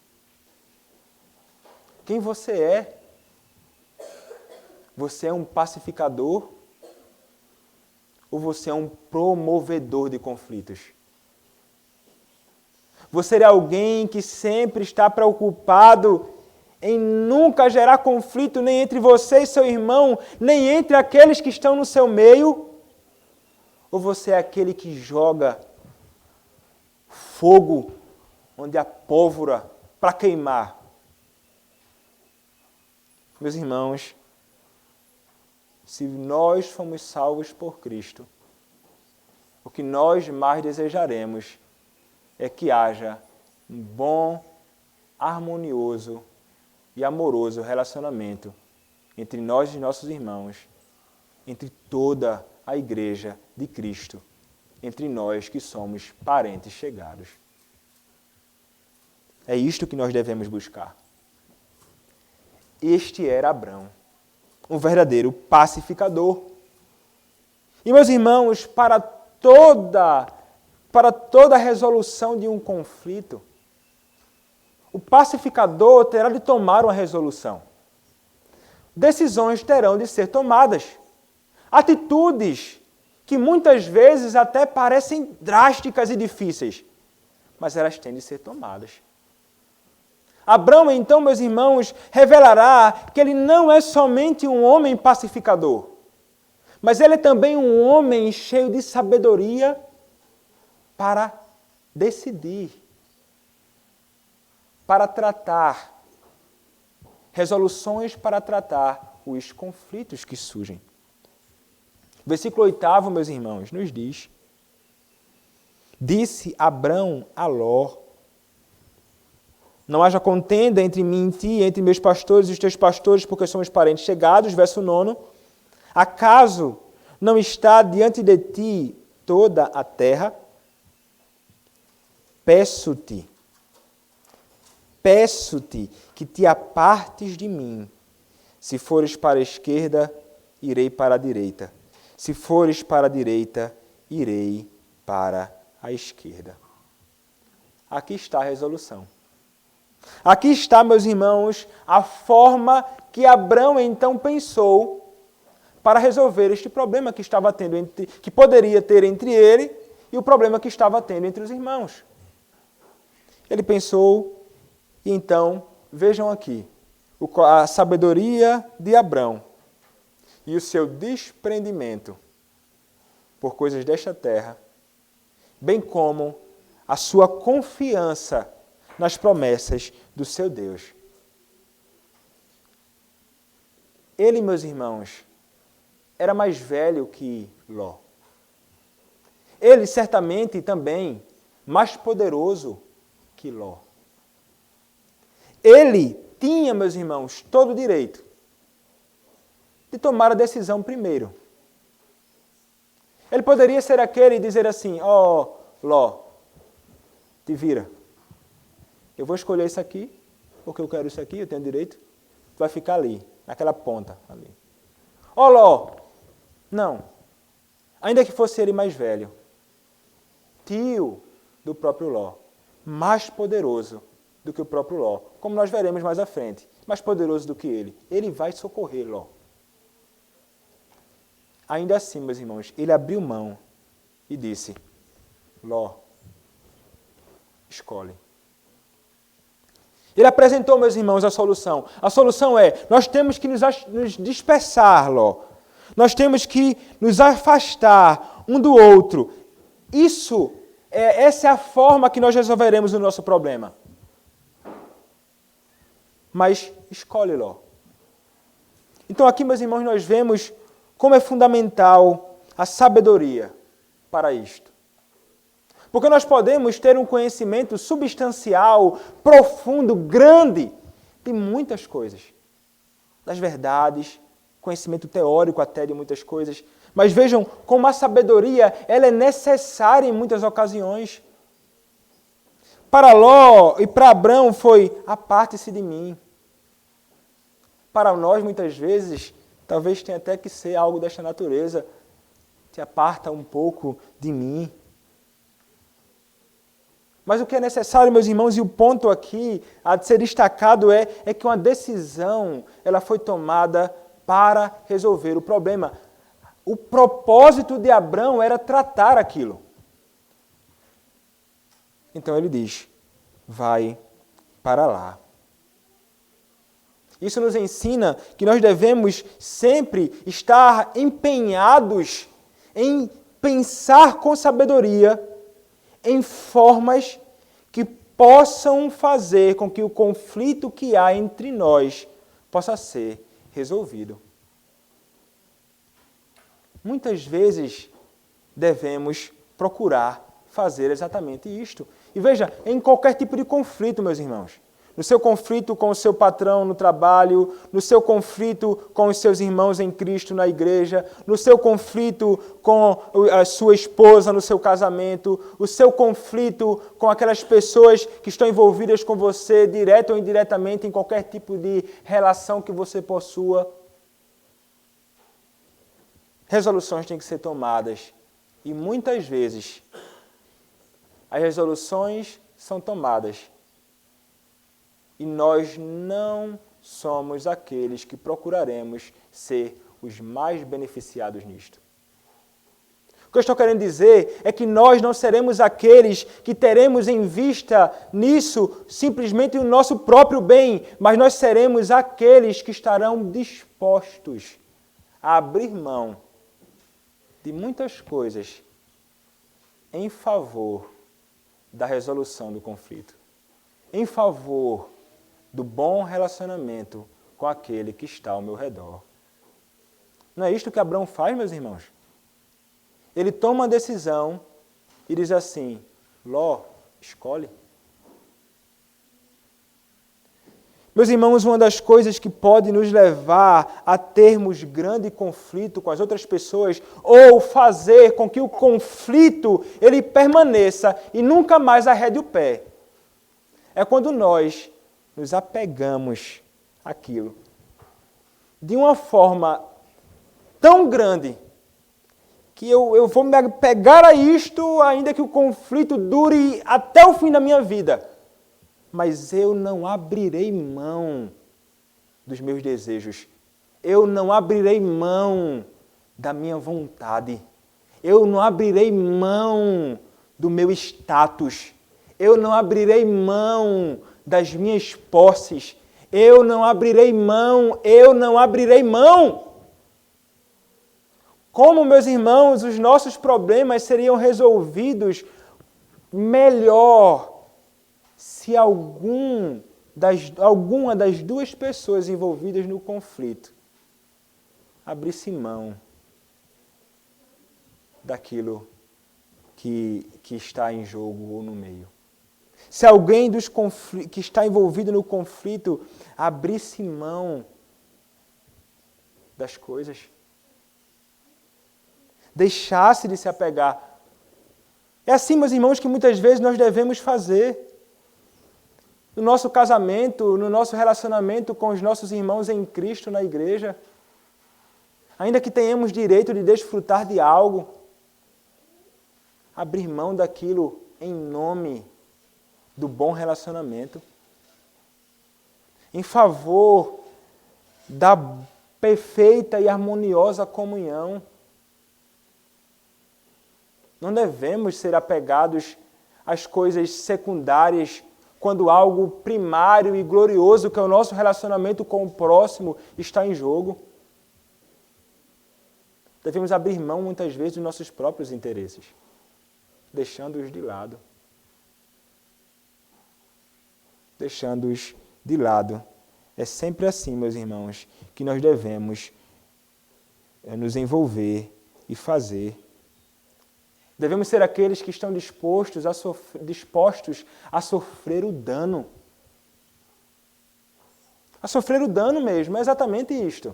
quem você é. Você é um pacificador ou você é um promovedor de conflitos? Você é alguém que sempre está preocupado em nunca gerar conflito nem entre você e seu irmão, nem entre aqueles que estão no seu meio? Ou você é aquele que joga fogo onde há pólvora para queimar? Meus irmãos, se nós fomos salvos por Cristo, o que nós mais desejaremos é que haja um bom, harmonioso e amoroso relacionamento entre nós e nossos irmãos, entre toda a Igreja de Cristo, entre nós que somos parentes chegados. É isto que nós devemos buscar. Este era Abrão, um verdadeiro pacificador. E, meus irmãos, para toda a resolução de um conflito, o pacificador terá de tomar uma resolução. Decisões terão de ser tomadas. Atitudes que muitas vezes até parecem drásticas e difíceis, mas elas têm de ser tomadas. Abrão, então, meus irmãos, revelará que ele não é somente um homem pacificador, mas ele é também um homem cheio de sabedoria para decidir, para tratar, resoluções para tratar os conflitos que surgem. Versículo 8, meus irmãos, nos diz: disse Abrão a Ló: não haja contenda entre mim e ti, entre meus pastores e os teus pastores, porque somos parentes chegados. Verso 9. Acaso não está diante de ti toda a terra? Peço-te que te apartes de mim. Se fores para a esquerda, irei para a direita. Se fores para a direita, irei para a esquerda. Aqui está a resolução. Aqui está, meus irmãos, a forma que Abrão então pensou para resolver este problema que estava tendo que poderia ter entre ele e o problema que estava tendo entre os irmãos. Ele pensou, e então, vejam aqui, a sabedoria de Abrão e o seu desprendimento por coisas desta terra, bem como a sua confiança nas promessas do seu Deus. Ele, meus irmãos, era mais velho que Ló. Ele, certamente, também mais poderoso que Ló. Ele tinha, meus irmãos, todo o direito de tomar a decisão primeiro. Ele poderia ser aquele e dizer assim: ó, Ló, te vira. Eu vou escolher isso aqui, porque eu quero isso aqui, eu tenho direito. Tu vai ficar ali, naquela ponta ali. Ó, Ló, não. Ainda que fosse ele mais velho, tio do próprio Ló, mais poderoso do que o próprio Ló, como nós veremos mais à frente, mais poderoso do que ele. Ele vai socorrer Ló. Ainda assim, meus irmãos, ele abriu mão e disse: Ló, escolhe. Ele apresentou, meus irmãos, a solução. A solução é: nós temos que nos dispersar, Ló. Nós temos que nos afastar um do outro. Essa é a forma que nós resolveremos o nosso problema. Mas escolhe, Ló. Então aqui, meus irmãos, nós vemos como é fundamental a sabedoria para isto. Porque nós podemos ter um conhecimento substancial, profundo, grande, de muitas coisas. Das verdades, conhecimento teórico até de muitas coisas. Mas vejam como a sabedoria ela é necessária em muitas ocasiões. Para Ló e para Abrão foi: aparte-se de mim. Para nós, muitas vezes, talvez tenha até que ser algo desta natureza. Te aparta um pouco de mim. Mas o que é necessário, meus irmãos, e o ponto aqui a ser destacado é que uma decisão ela foi tomada para resolver o problema. O propósito de Abrão era tratar aquilo. Então ele diz, vai para lá. Isso nos ensina que nós devemos sempre estar empenhados em pensar com sabedoria em formas que possam fazer com que o conflito que há entre nós possa ser resolvido. Muitas vezes devemos procurar fazer exatamente isto. E veja, em qualquer tipo de conflito, meus irmãos, no seu conflito com o seu patrão no trabalho, no seu conflito com os seus irmãos em Cristo na igreja, no seu conflito com a sua esposa no seu casamento, o seu conflito com aquelas pessoas que estão envolvidas com você, direto ou indiretamente, em qualquer tipo de relação que você possua. Resoluções têm que ser tomadas. E muitas vezes, as resoluções são tomadas e nós não somos aqueles que procuraremos ser os mais beneficiados nisto. O que eu estou querendo dizer é que nós não seremos aqueles que teremos em vista nisso simplesmente o nosso próprio bem, mas nós seremos aqueles que estarão dispostos a abrir mão de muitas coisas em favor da resolução do conflito, em favor do bom relacionamento com aquele que está ao meu redor. Não é isto que Abrão faz, meus irmãos? Ele toma uma decisão e diz assim, Ló, escolhe. Meus irmãos, uma das coisas que pode nos levar a termos grande conflito com as outras pessoas ou fazer com que o conflito ele permaneça e nunca mais arrede o pé, é quando nós nos apegamos àquilo de uma forma tão grande que eu vou me apegar a isto ainda que o conflito dure até o fim da minha vida. Mas eu não abrirei mão dos meus desejos. Eu não abrirei mão da minha vontade. Eu não abrirei mão do meu status. Eu não abrirei mão das minhas posses. Eu não abrirei mão. Como, meus irmãos, os nossos problemas seriam resolvidos melhor se alguma das duas pessoas envolvidas no conflito abrisse mão daquilo que está em jogo ou no meio. Se alguém que está envolvido no conflito abrisse mão das coisas, deixasse de se apegar. É assim, meus irmãos, que muitas vezes nós devemos fazer. No nosso casamento, no nosso relacionamento com os nossos irmãos em Cristo na igreja, ainda que tenhamos direito de desfrutar de algo, abrir mão daquilo em nome do bom relacionamento, em favor da perfeita e harmoniosa comunhão. Não devemos ser apegados às coisas secundárias quando algo primário e glorioso, que é o nosso relacionamento com o próximo, está em jogo. Devemos abrir mão, muitas vezes, dos nossos próprios interesses, deixando-os de lado. Deixando-os de lado. É sempre assim, meus irmãos, que nós devemos nos envolver e fazer. Devemos ser aqueles que estão dispostos a sofrer o dano. A sofrer o dano mesmo, é exatamente isto.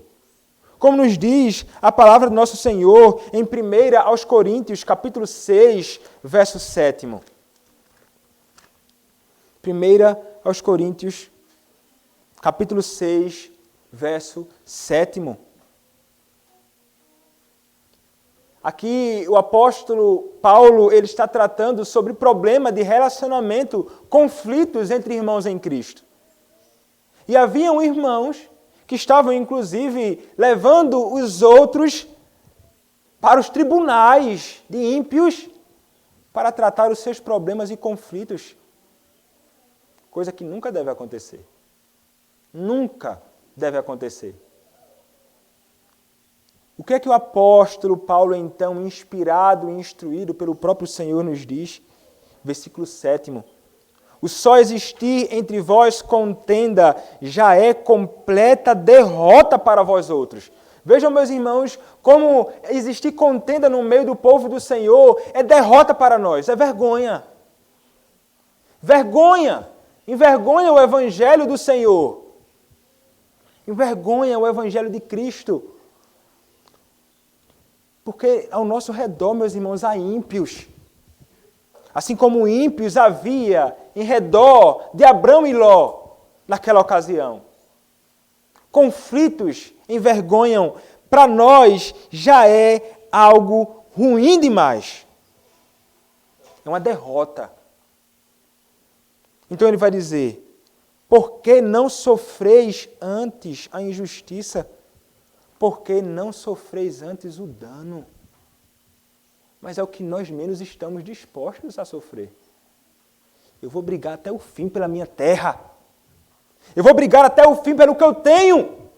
Como nos diz a palavra do nosso Senhor em 1 aos Coríntios, capítulo 6, verso 7. 1 aos Coríntios, capítulo 6, verso 7. Aqui o apóstolo Paulo ele está tratando sobre problema de relacionamento, conflitos entre irmãos em Cristo. E haviam irmãos que estavam inclusive levando os outros para os tribunais de ímpios para tratar os seus problemas e conflitos. Coisa que nunca deve acontecer. Nunca deve acontecer. O que é que o apóstolo Paulo, então, inspirado e instruído pelo próprio Senhor, nos diz? Versículo 7. O só existir entre vós contenda já é completa derrota para vós outros. Vejam, meus irmãos, como existir contenda no meio do povo do Senhor é derrota para nós, é vergonha. Vergonha! Envergonha o Evangelho do Senhor. Envergonha o Evangelho de Cristo. Porque ao nosso redor, meus irmãos, há ímpios. Assim como ímpios havia em redor de Abrão e Ló naquela ocasião. Conflitos envergonham. Para nós já é algo ruim demais. É uma derrota. Então ele vai dizer, por que não sofreis antes a injustiça? Por que não sofreis antes o dano? Mas é o que nós menos estamos dispostos a sofrer. Eu vou brigar até o fim pela minha terra. Eu vou brigar até o fim pelo que eu tenho.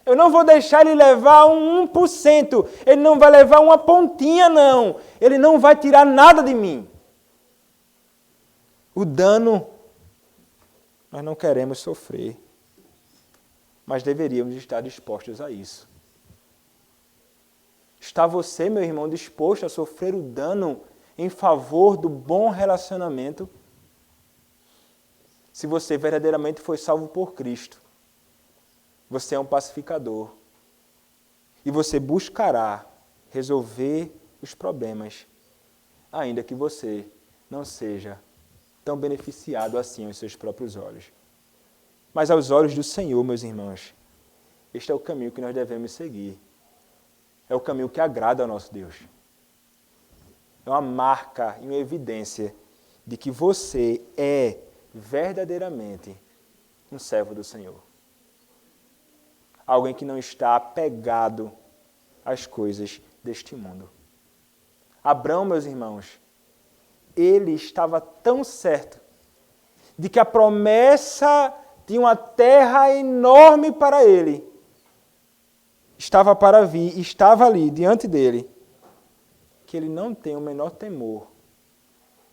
Eu não vou deixar ele levar um 1%. Ele não vai levar uma pontinha, não. Ele não vai tirar nada de mim. O dano, nós não queremos sofrer. Mas deveríamos estar dispostos a isso. Está você, meu irmão, disposto a sofrer o dano em favor do bom relacionamento? Se você verdadeiramente foi salvo por Cristo, você é um pacificador. E você buscará resolver os problemas, ainda que você não seja tão beneficiado assim aos seus próprios olhos. Mas aos olhos do Senhor, meus irmãos, este é o caminho que nós devemos seguir. É o caminho que agrada ao nosso Deus. É uma marca e uma evidência de que você é verdadeiramente um servo do Senhor. Alguém que não está apegado às coisas deste mundo. Abrão, meus irmãos, ele estava tão certo de que a promessa de uma terra enorme para ele estava para vir, estava ali diante dele, que ele não tem o menor temor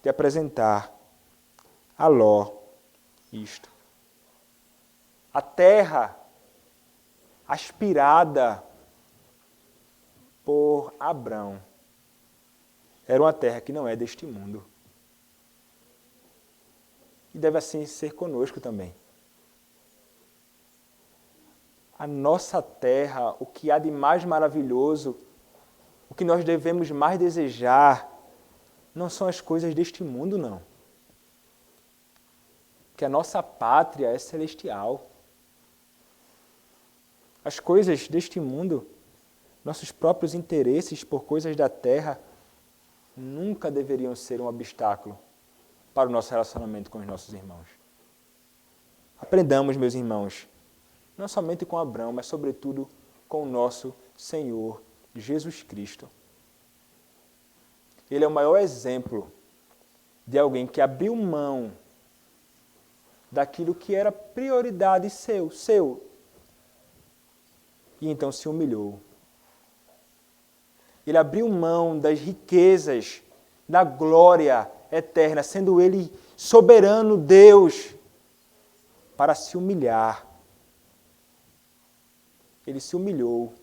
de apresentar a Ló isto. A terra aspirada por Abrão era uma terra que não é deste mundo. E deve assim ser conosco também. A nossa terra, o que há de mais maravilhoso, o que nós devemos mais desejar, não são as coisas deste mundo, não. Que a nossa pátria é celestial. As coisas deste mundo, nossos próprios interesses por coisas da terra, nunca deveriam ser um obstáculo para o nosso relacionamento com os nossos irmãos. Aprendamos, meus irmãos, não somente com Abrão, mas sobretudo com o nosso Senhor Jesus Cristo. Ele é o maior exemplo de alguém que abriu mão daquilo que era prioridade seu, e então se humilhou. Ele abriu mão das riquezas, da glória eterna, sendo ele soberano Deus, para se humilhar. Ele se humilhou.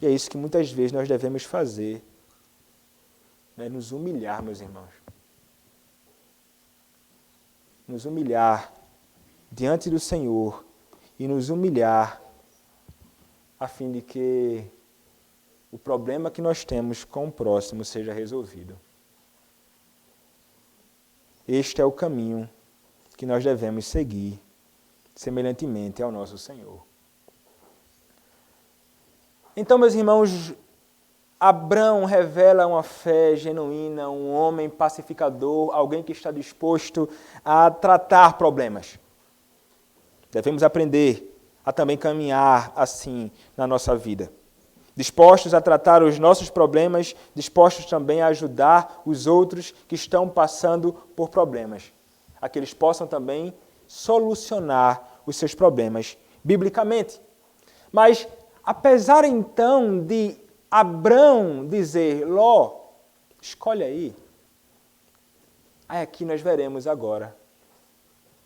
E é isso que muitas vezes nós devemos fazer, né? Nos humilhar, meus irmãos. Nos humilhar diante do Senhor e nos humilhar a fim de que o problema que nós temos com o próximo seja resolvido. Este é o caminho que nós devemos seguir, semelhantemente ao nosso Senhor. Então, meus irmãos, Abrão revela uma fé genuína, um homem pacificador, alguém que está disposto a tratar problemas. Devemos aprender a também caminhar assim na nossa vida. Dispostos a tratar os nossos problemas, dispostos também a ajudar os outros que estão passando por problemas. A que eles possam também solucionar os seus problemas biblicamente. Mas, apesar então de Abrão dizer, Ló, escolhe aí aqui nós veremos agora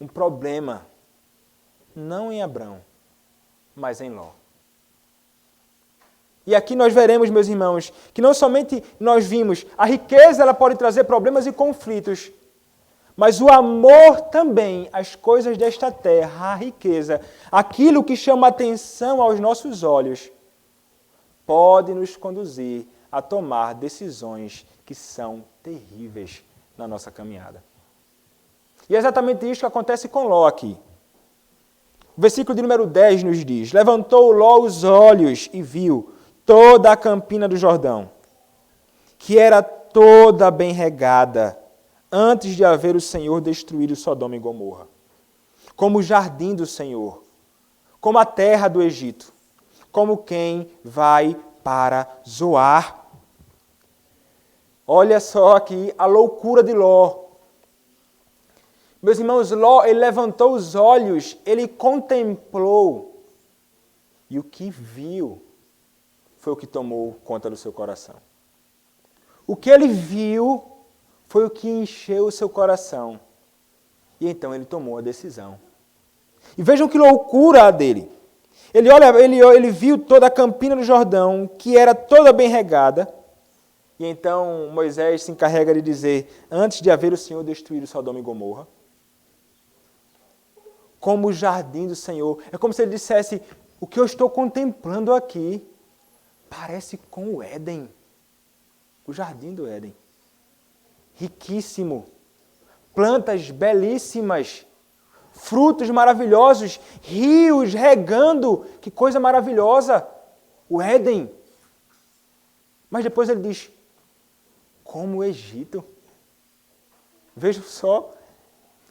um problema, não em Abrão, mas em Ló. E aqui nós veremos, meus irmãos, que não somente nós vimos, a riqueza ela pode trazer problemas e conflitos, mas o amor também, as coisas desta terra, a riqueza, aquilo que chama atenção aos nossos olhos, pode nos conduzir a tomar decisões que são terríveis na nossa caminhada. E é exatamente isso que acontece com Ló aqui. O versículo de número 10 nos diz, levantou Ló os olhos e viu toda a campina do Jordão, que era toda bem regada, antes de haver o Senhor destruído Sodoma e Gomorra, como o jardim do Senhor, como a terra do Egito, como quem vai para Zoar. Olha só aqui a loucura de Ló. Meus irmãos, Ló, ele levantou os olhos, ele contemplou, e o que viu foi o que tomou conta do seu coração. O que ele viu foi o que encheu o seu coração. E então ele tomou a decisão. E vejam que loucura a dele. Ele viu toda a campina do Jordão, que era toda bem regada. E então Moisés se encarrega de dizer, antes de haver o Senhor destruído Sodoma e Gomorra, como o jardim do Senhor. É como se ele dissesse, o que eu estou contemplando aqui parece com o Éden, o jardim do Éden. Riquíssimo, plantas belíssimas, frutos maravilhosos, rios regando, que coisa maravilhosa, o Éden. Mas depois ele diz, como o Egito. Veja só,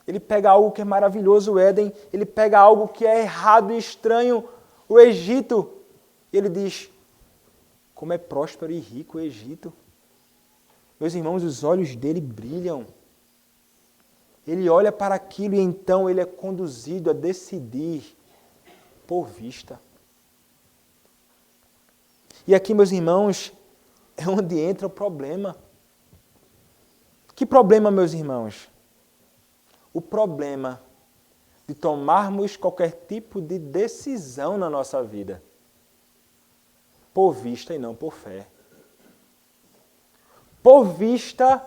ele pega algo que é maravilhoso, o Éden, ele pega algo que é errado e estranho, o Egito, e ele diz, como é próspero e rico o Egito. Meus irmãos, os olhos dele brilham. Ele olha para aquilo e então ele é conduzido a decidir por vista. E aqui, meus irmãos, é onde entra o problema. Que problema, meus irmãos? O problema de tomarmos qualquer tipo de decisão na nossa vida por vista e não por fé. Por vista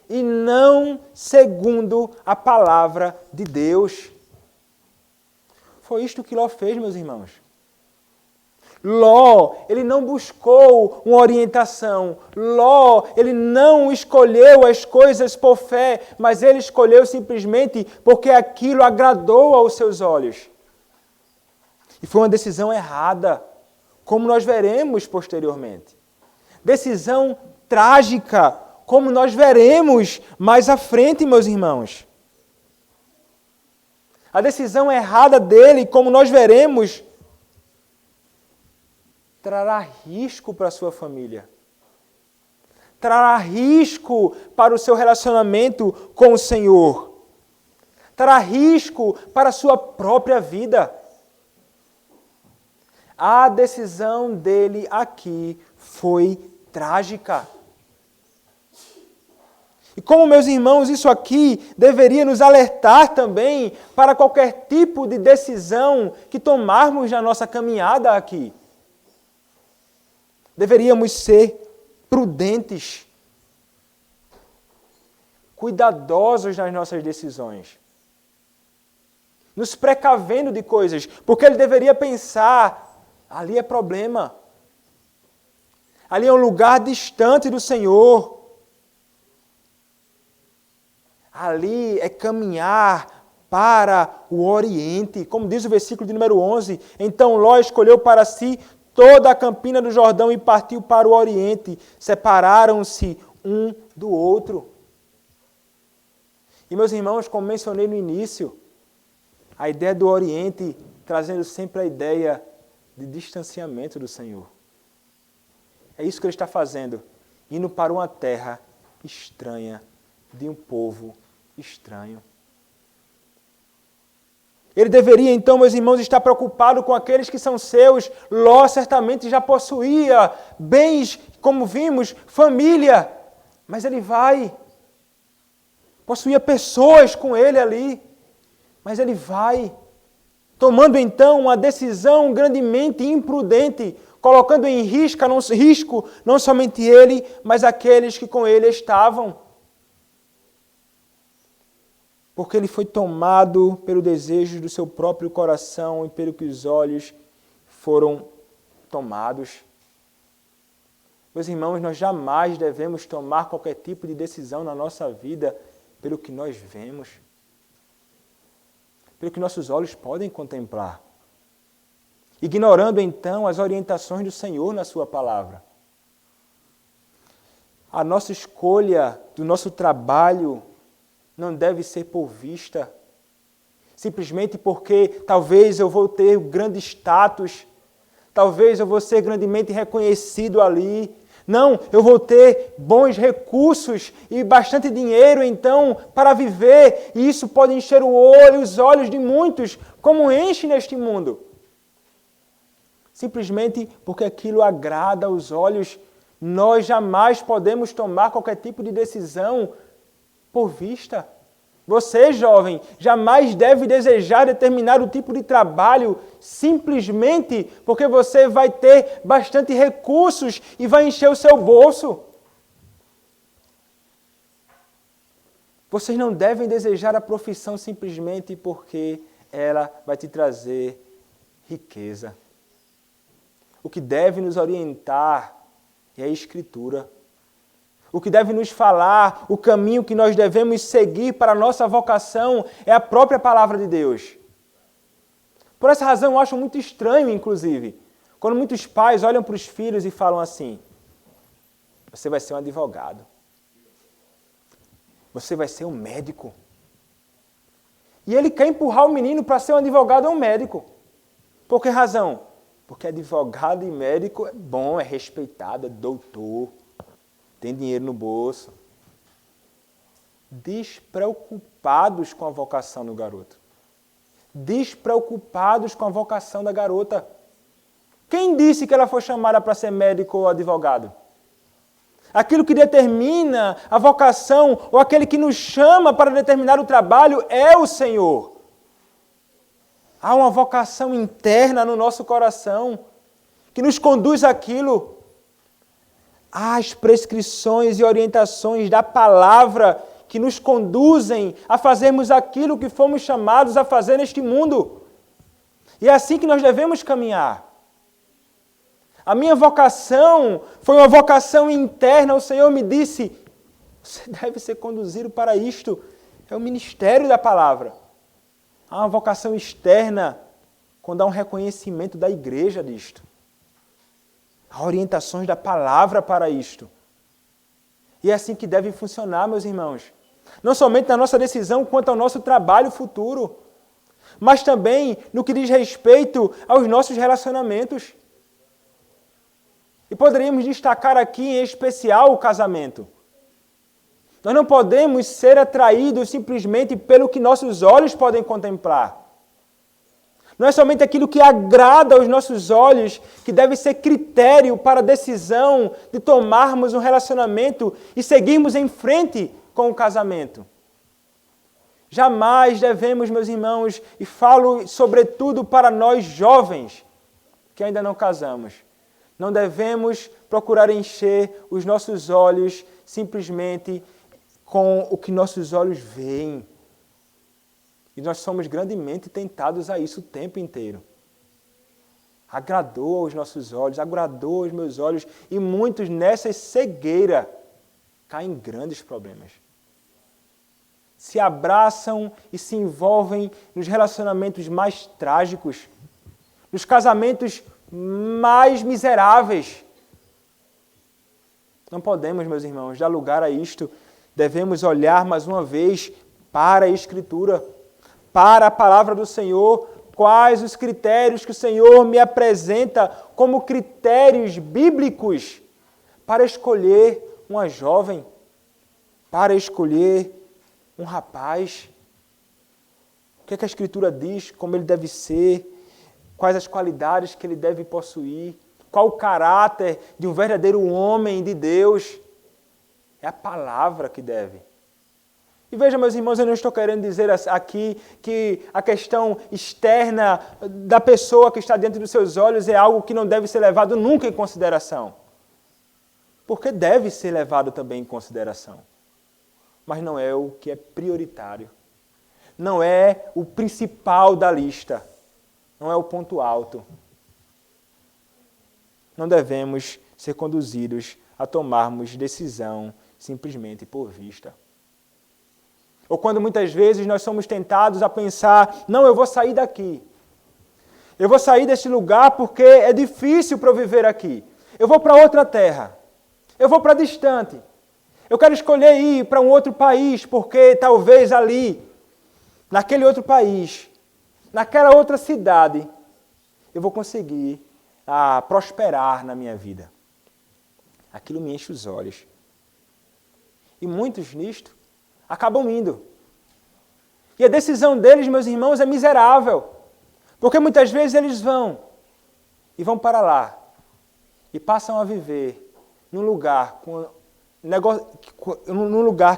e não segundo a palavra de Deus. Foi isto que Ló fez, meus irmãos. Ló, ele não buscou uma orientação. Ló, ele não escolheu as coisas por fé, mas ele escolheu simplesmente porque aquilo agradou aos seus olhos. E foi uma decisão errada, como nós veremos posteriormente. Decisão trágica, como nós veremos mais à frente, meus irmãos. A decisão errada dele, como nós veremos, trará risco para a sua família. Trará risco para o seu relacionamento com o Senhor. Trará risco para a sua própria vida. A decisão dele aqui foi trágica. E como, meus irmãos, isso aqui deveria nos alertar também para qualquer tipo de decisão que tomarmos na nossa caminhada aqui. Deveríamos ser prudentes, cuidadosos nas nossas decisões, nos precavendo de coisas, porque ele deveria pensar, ali é problema, ali é um lugar distante do Senhor, ali é caminhar para o Oriente, como diz o versículo de número 11, então Ló escolheu para si toda a campina do Jordão e partiu para o oriente. Separaram-se um do outro. E, meus irmãos, como mencionei no início, a ideia do oriente trazendo sempre a ideia de distanciamento do Senhor. É isso que ele está fazendo, indo para uma terra estranha, de um povo estranho. Ele deveria, então, meus irmãos, estar preocupado com aqueles que são seus. Ló certamente já possuía bens, como vimos, família. Mas ele vai. Possuía pessoas com ele ali. Mas ele vai. Tomando, então, uma decisão grandemente imprudente, colocando em risco não somente ele, mas aqueles que com ele estavam. Porque ele foi tomado pelo desejo do seu próprio coração e pelo que os olhos foram tomados. Meus irmãos, nós jamais devemos tomar qualquer tipo de decisão na nossa vida pelo que nós vemos, pelo que nossos olhos podem contemplar, ignorando então as orientações do Senhor na sua palavra. A nossa escolha do nosso trabalho não deve ser por vista, simplesmente porque talvez eu vou ter grande status, talvez eu vou ser grandemente reconhecido ali. Não, eu vou ter bons recursos e bastante dinheiro, então, para viver, e isso pode encher o olho e os olhos de muitos, como enche neste mundo. Simplesmente porque aquilo agrada aos olhos, nós jamais podemos tomar qualquer tipo de decisão por vista. Você, jovem, jamais deve desejar determinado tipo de trabalho simplesmente porque você vai ter bastante recursos e vai encher o seu bolso. Vocês não devem desejar a profissão simplesmente porque ela vai te trazer riqueza. O que deve nos orientar é a Escritura. O que deve nos falar, o caminho que nós devemos seguir para a nossa vocação é a própria palavra de Deus. Por essa razão, eu acho muito estranho, inclusive, quando muitos pais olham para os filhos e falam assim: você vai ser um advogado. Você vai ser um médico. E ele quer empurrar o menino para ser um advogado ou um médico. Por que razão? Porque advogado e médico é bom, é respeitado, é doutor, tem dinheiro no bolso. Despreocupados com a vocação do garoto. Despreocupados com a vocação da garota. Quem disse que ela foi chamada para ser médico ou advogado? Aquilo que determina a vocação, ou aquele que nos chama para determinar o trabalho, é o Senhor. Há uma vocação interna no nosso coração, que nos conduz àquilo. Há as prescrições e orientações da palavra que nos conduzem a fazermos aquilo que fomos chamados a fazer neste mundo. E é assim que nós devemos caminhar. A minha vocação foi uma vocação interna. O Senhor me disse: você deve ser conduzido para isto. É o ministério da palavra. Há uma vocação externa quando há um reconhecimento da igreja disto. Há orientações da palavra para isto. E é assim que deve funcionar, meus irmãos. Não somente na nossa decisão quanto ao nosso trabalho futuro, mas também no que diz respeito aos nossos relacionamentos. E poderíamos destacar aqui em especial o casamento. Nós não podemos ser atraídos simplesmente pelo que nossos olhos podem contemplar. Não é somente aquilo que agrada aos nossos olhos que deve ser critério para a decisão de tomarmos um relacionamento e seguirmos em frente com o casamento. Jamais devemos, meus irmãos, e falo sobretudo para nós jovens que ainda não casamos, não devemos procurar encher os nossos olhos simplesmente com o que nossos olhos veem. E nós somos grandemente tentados a isso o tempo inteiro. Agradou aos nossos olhos, agradou aos meus olhos, e muitos nessa cegueira caem em grandes problemas. Se abraçam e se envolvem nos relacionamentos mais trágicos, nos casamentos mais miseráveis. Não podemos, meus irmãos, dar lugar a isto. Devemos olhar mais uma vez para a Escritura, para a palavra do Senhor, quais os critérios que o Senhor me apresenta como critérios bíblicos para escolher uma jovem, para escolher um rapaz. O que é que a Escritura diz, como ele deve ser, quais as qualidades que ele deve possuir, qual o caráter de um verdadeiro homem de Deus. É a palavra que deve. E veja, meus irmãos, eu não estou querendo dizer aqui que a questão externa da pessoa que está diante dos seus olhos é algo que não deve ser levado nunca em consideração. Porque deve ser levado também em consideração. Mas não é o que é prioritário. Não é o principal da lista. Não é o ponto alto. Não devemos ser conduzidos a tomarmos decisão simplesmente por vista. Ou quando muitas vezes nós somos tentados a pensar, não, eu vou sair daqui. Eu vou sair deste lugar porque é difícil para eu viver aqui. Eu vou para outra terra. Eu vou para distante. Eu quero escolher ir para um outro país porque talvez ali, naquele outro país, naquela outra cidade, eu vou conseguir prosperar na minha vida. Aquilo me enche os olhos. E muitos nisto acabam indo. E a decisão deles, meus irmãos, é miserável. Porque muitas vezes eles vão para lá e passam a viver num lugar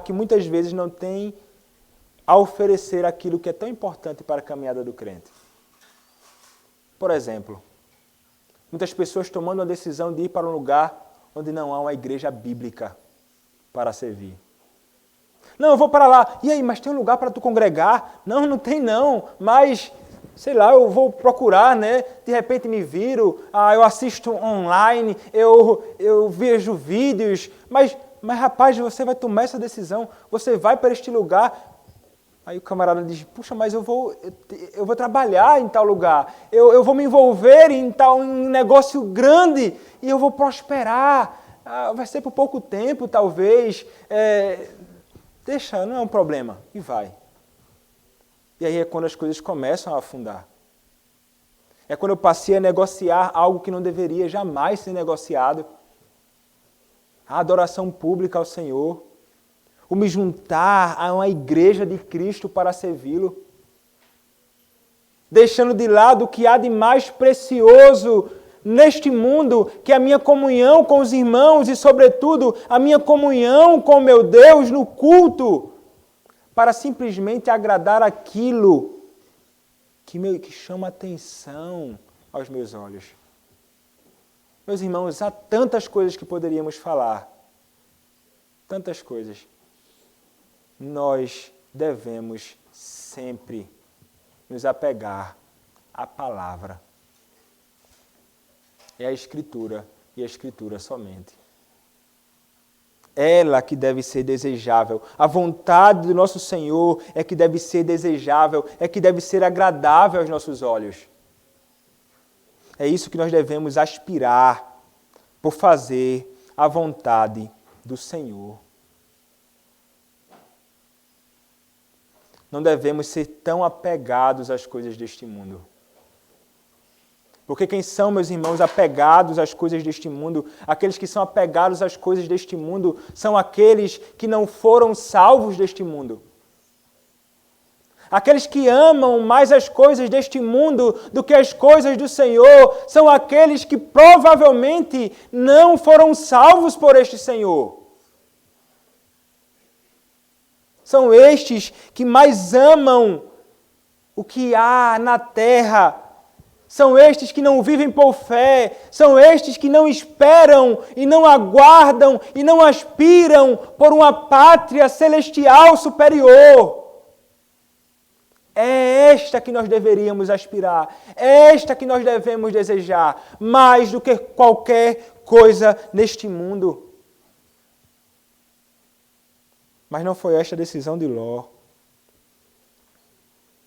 que muitas vezes não tem a oferecer aquilo que é tão importante para a caminhada do crente. Por exemplo, muitas pessoas tomando a decisão de ir para um lugar onde não há uma igreja bíblica para servir. Não, eu vou para lá. E aí, mas tem um lugar para tu congregar? Não, não tem não. Mas, sei lá, eu vou procurar, né? De repente me viro, eu assisto online, eu vejo vídeos. Mas rapaz, você vai tomar essa decisão. Você vai para este lugar. Aí o camarada diz, puxa, mas eu vou trabalhar em tal lugar. Eu vou me envolver em um negócio grande e eu vou prosperar. Vai ser por pouco tempo, talvez. Deixa, não é um problema. E vai. E aí é quando as coisas começam a afundar. É quando eu passei a negociar algo que não deveria jamais ser negociado. A adoração pública ao Senhor. O me juntar a uma igreja de Cristo para servi-lo. Deixando de lado o que há de mais precioso neste mundo, que é a minha comunhão com os irmãos e, sobretudo, a minha comunhão com meu Deus no culto, para simplesmente agradar aquilo que chama atenção aos meus olhos. Meus irmãos, há tantas coisas que poderíamos falar, tantas coisas. Nós devemos sempre nos apegar à palavra. É a Escritura e a Escritura somente. Ela que deve ser desejável. A vontade do nosso Senhor é que deve ser desejável, é que deve ser agradável aos nossos olhos. É isso que nós devemos aspirar por fazer a vontade do Senhor. Não devemos ser tão apegados às coisas deste mundo. Porque quem são, meus irmãos, apegados às coisas deste mundo, aqueles que são apegados às coisas deste mundo, são aqueles que não foram salvos deste mundo. Aqueles que amam mais as coisas deste mundo do que as coisas do Senhor, são aqueles que provavelmente não foram salvos por este Senhor. São estes que mais amam o que há na terra. São estes que não vivem por fé. São estes que não esperam e não aguardam e não aspiram por uma pátria celestial superior. É esta que nós deveríamos aspirar. É esta que nós devemos desejar. Mais do que qualquer coisa neste mundo. Mas não foi esta a decisão de Ló.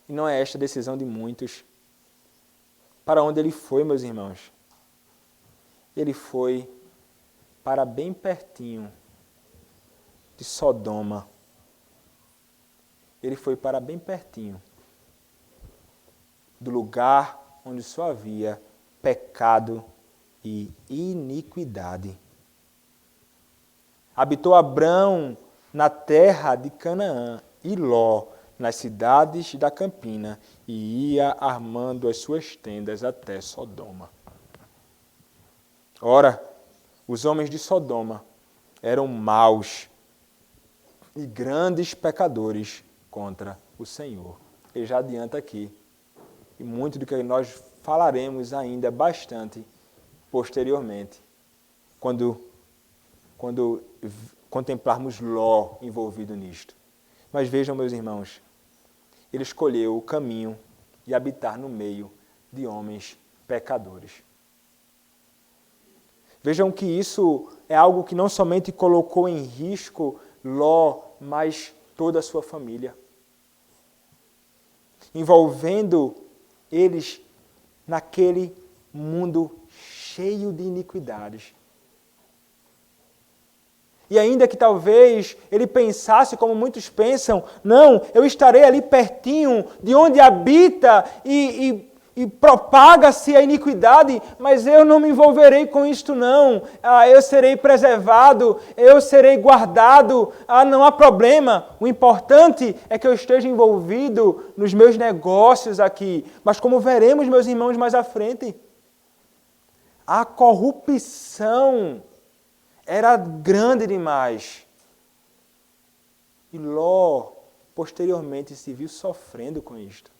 E não é esta a decisão de muitos. Para onde ele foi, meus irmãos? ele foi para bem pertinho de Sodoma. Ele foi para bem pertinho do lugar onde só havia pecado e iniquidade. Habitou Abrão na terra de Canaã e Ló nas cidades da campina e ia armando as suas tendas até Sodoma. Ora, os homens de Sodoma eram maus e grandes pecadores contra o Senhor. Ele já adianta aqui. E muito do que nós falaremos ainda bastante posteriormente, quando contemplarmos Ló envolvido nisto. Mas vejam, meus irmãos, ele escolheu o caminho de habitar no meio de homens pecadores. Vejam que isso é algo que não somente colocou em risco Ló, mas toda a sua família, envolvendo eles naquele mundo cheio de iniquidades. E ainda que talvez ele pensasse, como muitos pensam, não, eu estarei ali pertinho de onde habita e propaga-se a iniquidade, mas eu não me envolverei com isto não. Eu serei preservado, eu serei guardado, não há problema. O importante é que eu esteja envolvido nos meus negócios aqui. Mas como veremos, meus irmãos, mais à frente, a corrupção era grande demais. E Ló, posteriormente, se viu sofrendo com isto.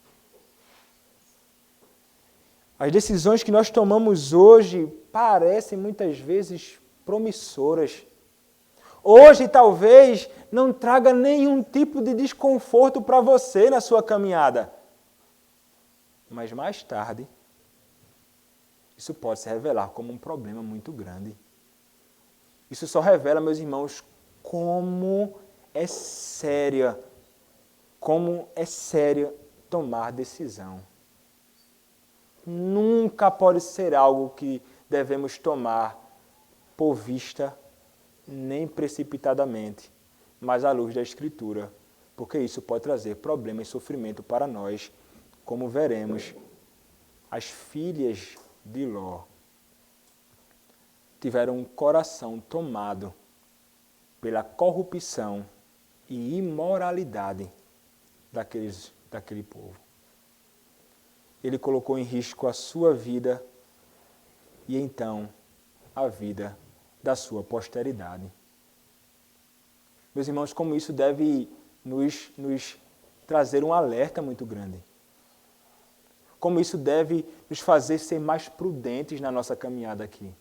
As decisões que nós tomamos hoje parecem muitas vezes promissoras. Hoje talvez não traga nenhum tipo de desconforto para você na sua caminhada. Mas mais tarde, isso pode se revelar como um problema muito grande. Isso só revela, meus irmãos, como é séria tomar decisão. Nunca pode ser algo que devemos tomar por vista, nem precipitadamente, mas à luz da Escritura, porque isso pode trazer problema e sofrimento para nós, como veremos. As filhas de Ló tiveram um coração tomado pela corrupção e imoralidade daquele povo. Ele colocou em risco a sua vida e então a vida da sua posteridade. Meus irmãos, como isso deve nos trazer um alerta muito grande. Como isso deve nos fazer ser mais prudentes na nossa caminhada aqui.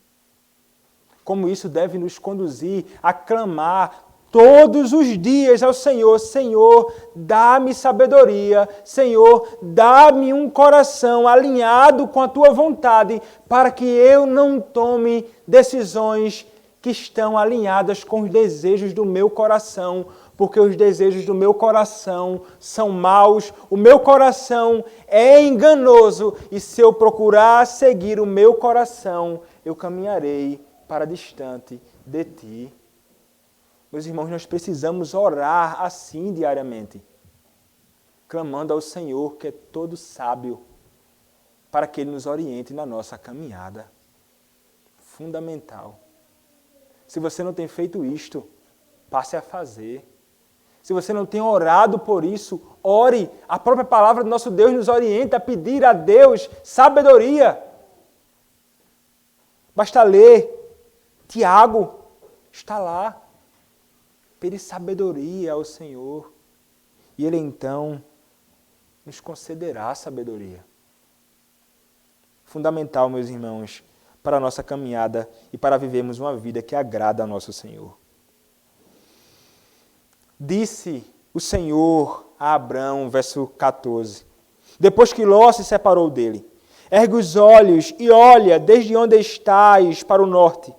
Como isso deve nos conduzir a clamar todos os dias ao Senhor: Senhor, dá-me sabedoria, Senhor, dá-me um coração alinhado com a Tua vontade, para que eu não tome decisões que estão alinhadas com os desejos do meu coração, porque os desejos do meu coração são maus, o meu coração é enganoso, e se eu procurar seguir o meu coração, eu caminharei para distante de Ti. Meus irmãos, nós precisamos orar assim diariamente, clamando ao Senhor, que é todo sábio, para que Ele nos oriente na nossa caminhada. Fundamental. Se você não tem feito isto, passe a fazer. Se você não tem orado por isso, ore. A própria palavra do nosso Deus nos orienta a pedir a Deus sabedoria. Basta ler. Tiago está lá. Pede sabedoria ao Senhor. E Ele então nos concederá sabedoria. Fundamental, meus irmãos, para a nossa caminhada e para vivermos uma vida que agrada ao nosso Senhor. Disse o Senhor a Abrão, verso 14, depois que Ló se separou dele: ergue os olhos e olha desde onde estás para o norte,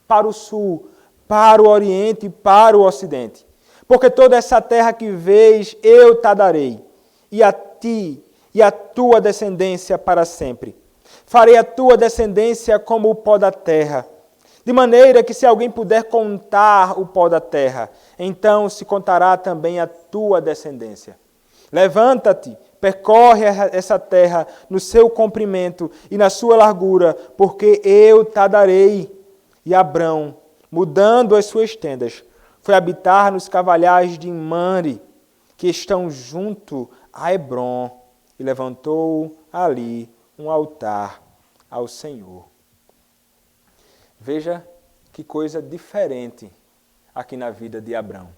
para o sul, para o oriente e para o ocidente. Porque toda essa terra que vês eu te darei, e a ti e a tua descendência para sempre. Farei a tua descendência como o pó da terra, de maneira que se alguém puder contar o pó da terra, então se contará também a tua descendência. Levanta-te, percorre essa terra no seu comprimento e na sua largura, porque eu te darei. E Abrão, mudando as suas tendas, foi habitar nos cavalhais de Mamre, que estão junto a Hebrom, e levantou ali um altar ao Senhor. Veja que coisa diferente aqui na vida de Abrão.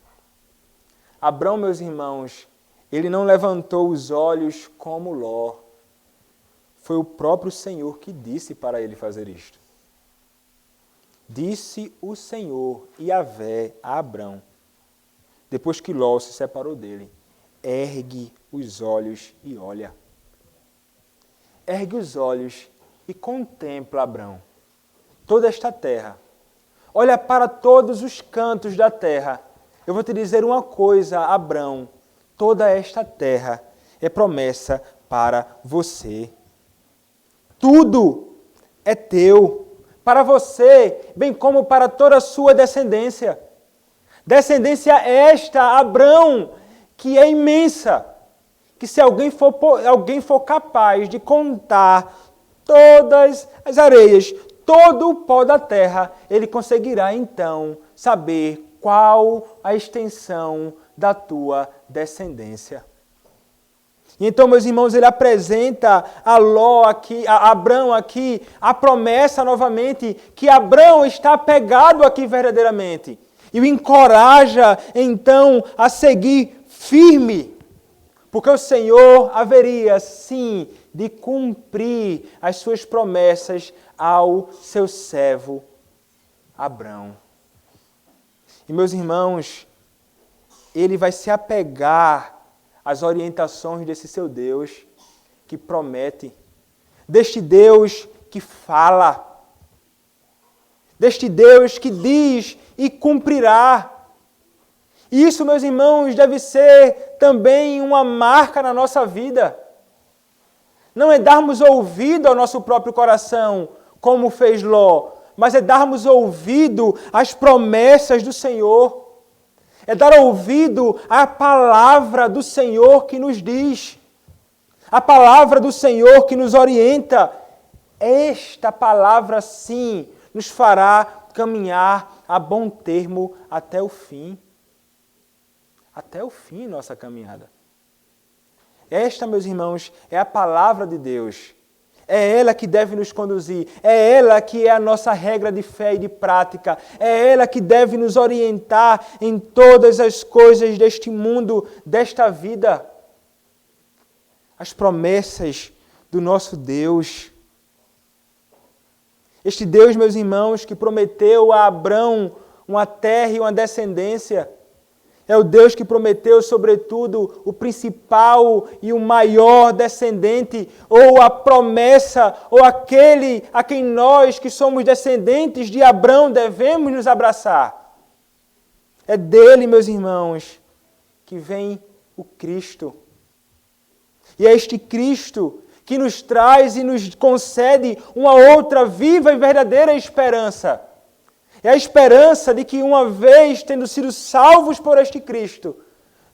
Abrão, meus irmãos, ele não levantou os olhos como Ló. Foi o próprio Senhor que disse para ele fazer isto. Disse o Senhor, Yahvé, a Abrão, depois que Ló se separou dele: ergue os olhos e olha. Ergue os olhos e contempla, Abrão, toda esta terra. Olha para todos os cantos da terra. Eu vou te dizer uma coisa, Abrão, toda esta terra é promessa para você. Tudo é teu, para você, bem como para toda a sua descendência. Descendência esta, Abrão, que é imensa, que se alguém for capaz de contar todas as areias, todo o pó da terra, ele conseguirá então saber qual a extensão da tua descendência. E então, meus irmãos, ele apresenta a Ló aqui, a Abrão aqui, a promessa novamente que Abrão está apegado aqui verdadeiramente. E o encoraja, então, a seguir firme, porque o Senhor haveria, sim, de cumprir as suas promessas ao seu servo Abrão. E, meus irmãos, ele vai se apegar às orientações desse seu Deus que promete, deste Deus que fala, deste Deus que diz e cumprirá. E isso, meus irmãos, deve ser também uma marca na nossa vida. Não é darmos ouvido ao nosso próprio coração, como fez Ló, mas é darmos ouvido às promessas do Senhor. É dar ouvido à palavra do Senhor que nos diz. A palavra do Senhor que nos orienta. Esta palavra, sim, nos fará caminhar a bom termo até o fim. Até o fim nossa caminhada. Esta, meus irmãos, é a palavra de Deus. É ela que deve nos conduzir. É ela que é a nossa regra de fé e de prática. É ela que deve nos orientar em todas as coisas deste mundo, desta vida. As promessas do nosso Deus. Este Deus, meus irmãos, que prometeu a Abrão uma terra e uma descendência. É o Deus que prometeu, sobretudo, o principal e o maior descendente, ou a promessa, ou aquele a quem nós, que somos descendentes de Abrão, devemos nos abraçar. É dele, meus irmãos, que vem o Cristo. E é este Cristo que nos traz e nos concede uma outra viva e verdadeira esperança. É a esperança de que, uma vez tendo sido salvos por este Cristo,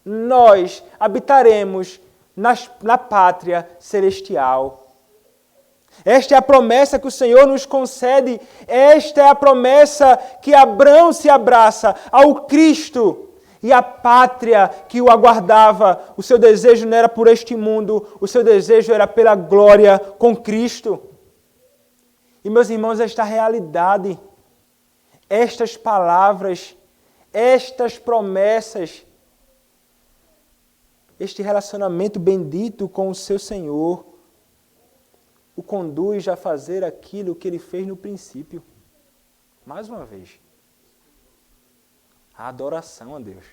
nós habitaremos na pátria celestial. Esta é a promessa que o Senhor nos concede. Esta é a promessa que Abrão se abraça ao Cristo e à pátria que o aguardava. O seu desejo não era por este mundo, o seu desejo era pela glória com Cristo. E, meus irmãos, esta realidade, estas palavras, estas promessas, este relacionamento bendito com o seu Senhor, o conduz a fazer aquilo que ele fez no princípio. Mais uma vez, a adoração a Deus.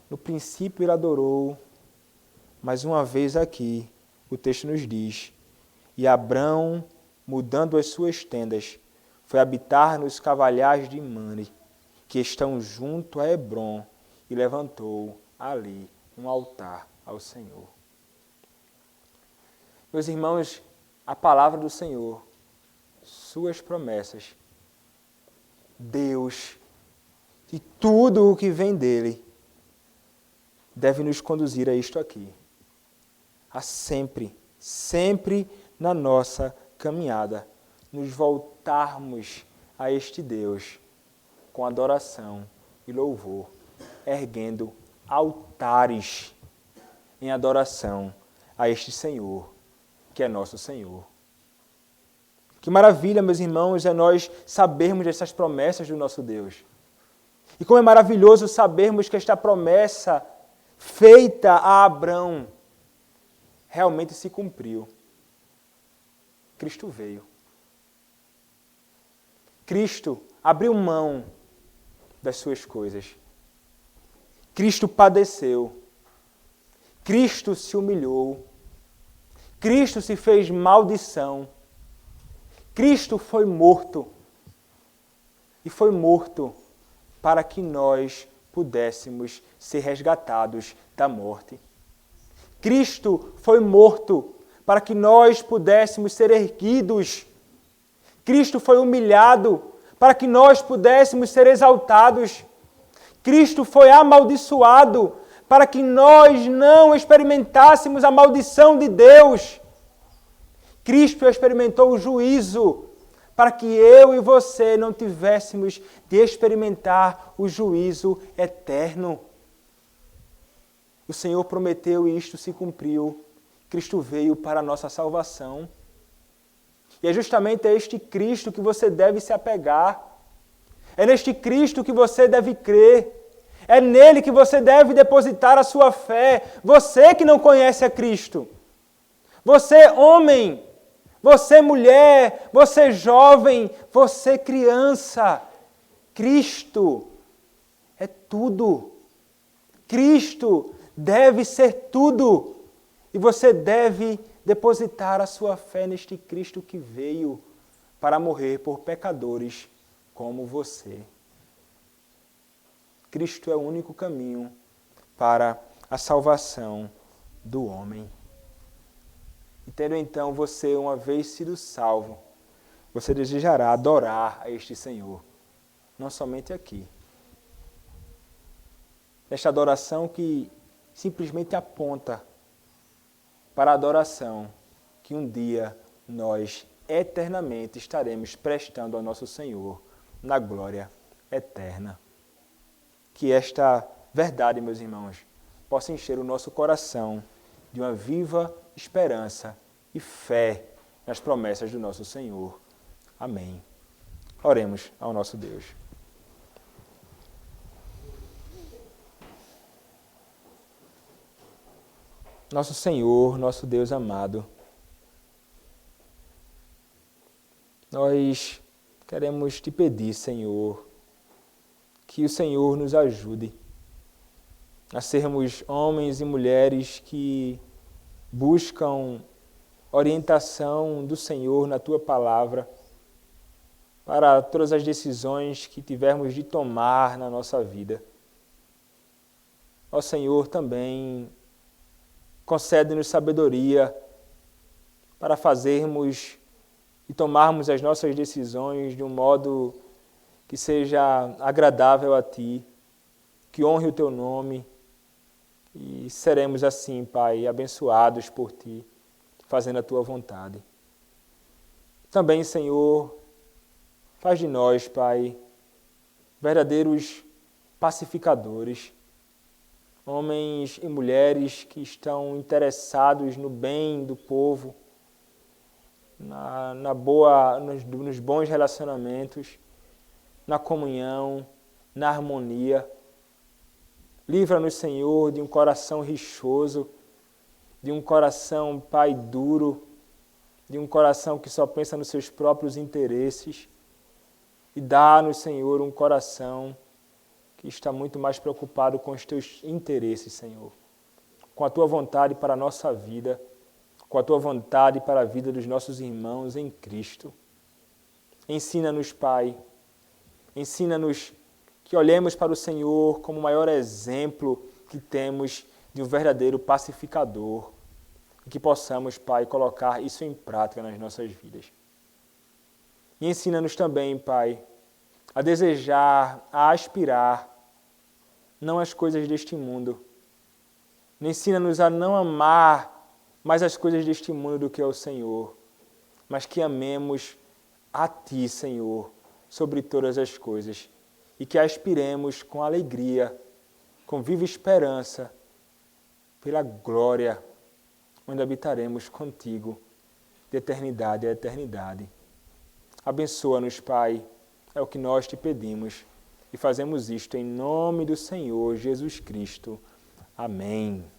No princípio ele adorou, mas uma vez aqui, o texto nos diz, e Abrão, mudando as suas tendas, foi habitar nos cavalhais de Mamre, que estão junto a Hebrom, e levantou ali um altar ao Senhor. Meus irmãos, a palavra do Senhor, suas promessas, Deus e tudo o que vem dele deve nos conduzir a isto aqui. A sempre na nossa caminhada, nos voltarmos a este Deus com adoração e louvor, erguendo altares em adoração a este Senhor, que é nosso Senhor. Que maravilha, meus irmãos, é nós sabermos dessas promessas do nosso Deus. E como é maravilhoso sabermos que esta promessa feita a Abrão realmente se cumpriu. Cristo veio. Cristo abriu mão das suas coisas. Cristo padeceu. Cristo se humilhou. Cristo se fez maldição. Cristo foi morto. E foi morto para que nós pudéssemos ser resgatados da morte. Cristo foi morto para que nós pudéssemos ser erguidos. Cristo foi humilhado para que nós pudéssemos ser exaltados. Cristo foi amaldiçoado para que nós não experimentássemos a maldição de Deus. Cristo experimentou o juízo para que eu e você não tivéssemos de experimentar o juízo eterno. O Senhor prometeu e isto se cumpriu. Cristo veio para a nossa salvação. E é justamente a este Cristo que você deve se apegar. É neste Cristo que você deve crer. É nele que você deve depositar a sua fé. Você que não conhece a Cristo. Você, homem. Você, mulher. Você, jovem. Você, criança. Cristo é tudo. Cristo deve ser tudo. E você deve depositar a sua fé neste Cristo que veio para morrer por pecadores como você. Cristo é o único caminho para a salvação do homem. E tendo então você, uma vez sido salvo, você desejará adorar a este Senhor, não somente aqui. Esta adoração que simplesmente aponta para a adoração que um dia nós eternamente estaremos prestando ao nosso Senhor na glória eterna. Que esta verdade, meus irmãos, possa encher o nosso coração de uma viva esperança e fé nas promessas do nosso Senhor. Amém. Oremos ao nosso Deus. Nosso Senhor, nosso Deus amado, nós queremos te pedir, Senhor, que o Senhor nos ajude a sermos homens e mulheres que buscam orientação do Senhor na Tua Palavra para todas as decisões que tivermos de tomar na nossa vida. Ó Senhor, também concede-nos sabedoria para fazermos e tomarmos as nossas decisões de um modo que seja agradável a Ti, que honre o Teu nome, e seremos assim, Pai, abençoados por Ti, fazendo a Tua vontade. Também, Senhor, faz de nós, Pai, verdadeiros pacificadores, homens e mulheres que estão interessados no bem do povo, nos bons relacionamentos, na comunhão, na harmonia. Livra-nos, Senhor, de um coração rixoso, de um coração, Pai, duro, de um coração que só pensa nos seus próprios interesses. E dá-nos, Senhor, um coração que está muito mais preocupado com os Teus interesses, Senhor. Com a Tua vontade para a nossa vida, com a Tua vontade para a vida dos nossos irmãos em Cristo. Ensina-nos, Pai, ensina-nos que olhemos para o Senhor como o maior exemplo que temos de um verdadeiro pacificador, e que possamos, Pai, colocar isso em prática nas nossas vidas. E ensina-nos também, Pai, a desejar, a aspirar, não as coisas deste mundo. Ensina-nos a não amar mais as coisas deste mundo do que ao Senhor, mas que amemos a Ti, Senhor, sobre todas as coisas, e que aspiremos com alegria, com viva esperança, pela glória, onde habitaremos contigo, de eternidade a eternidade. Abençoa-nos, Pai, é o que nós te pedimos, e fazemos isto em nome do Senhor Jesus Cristo. Amém.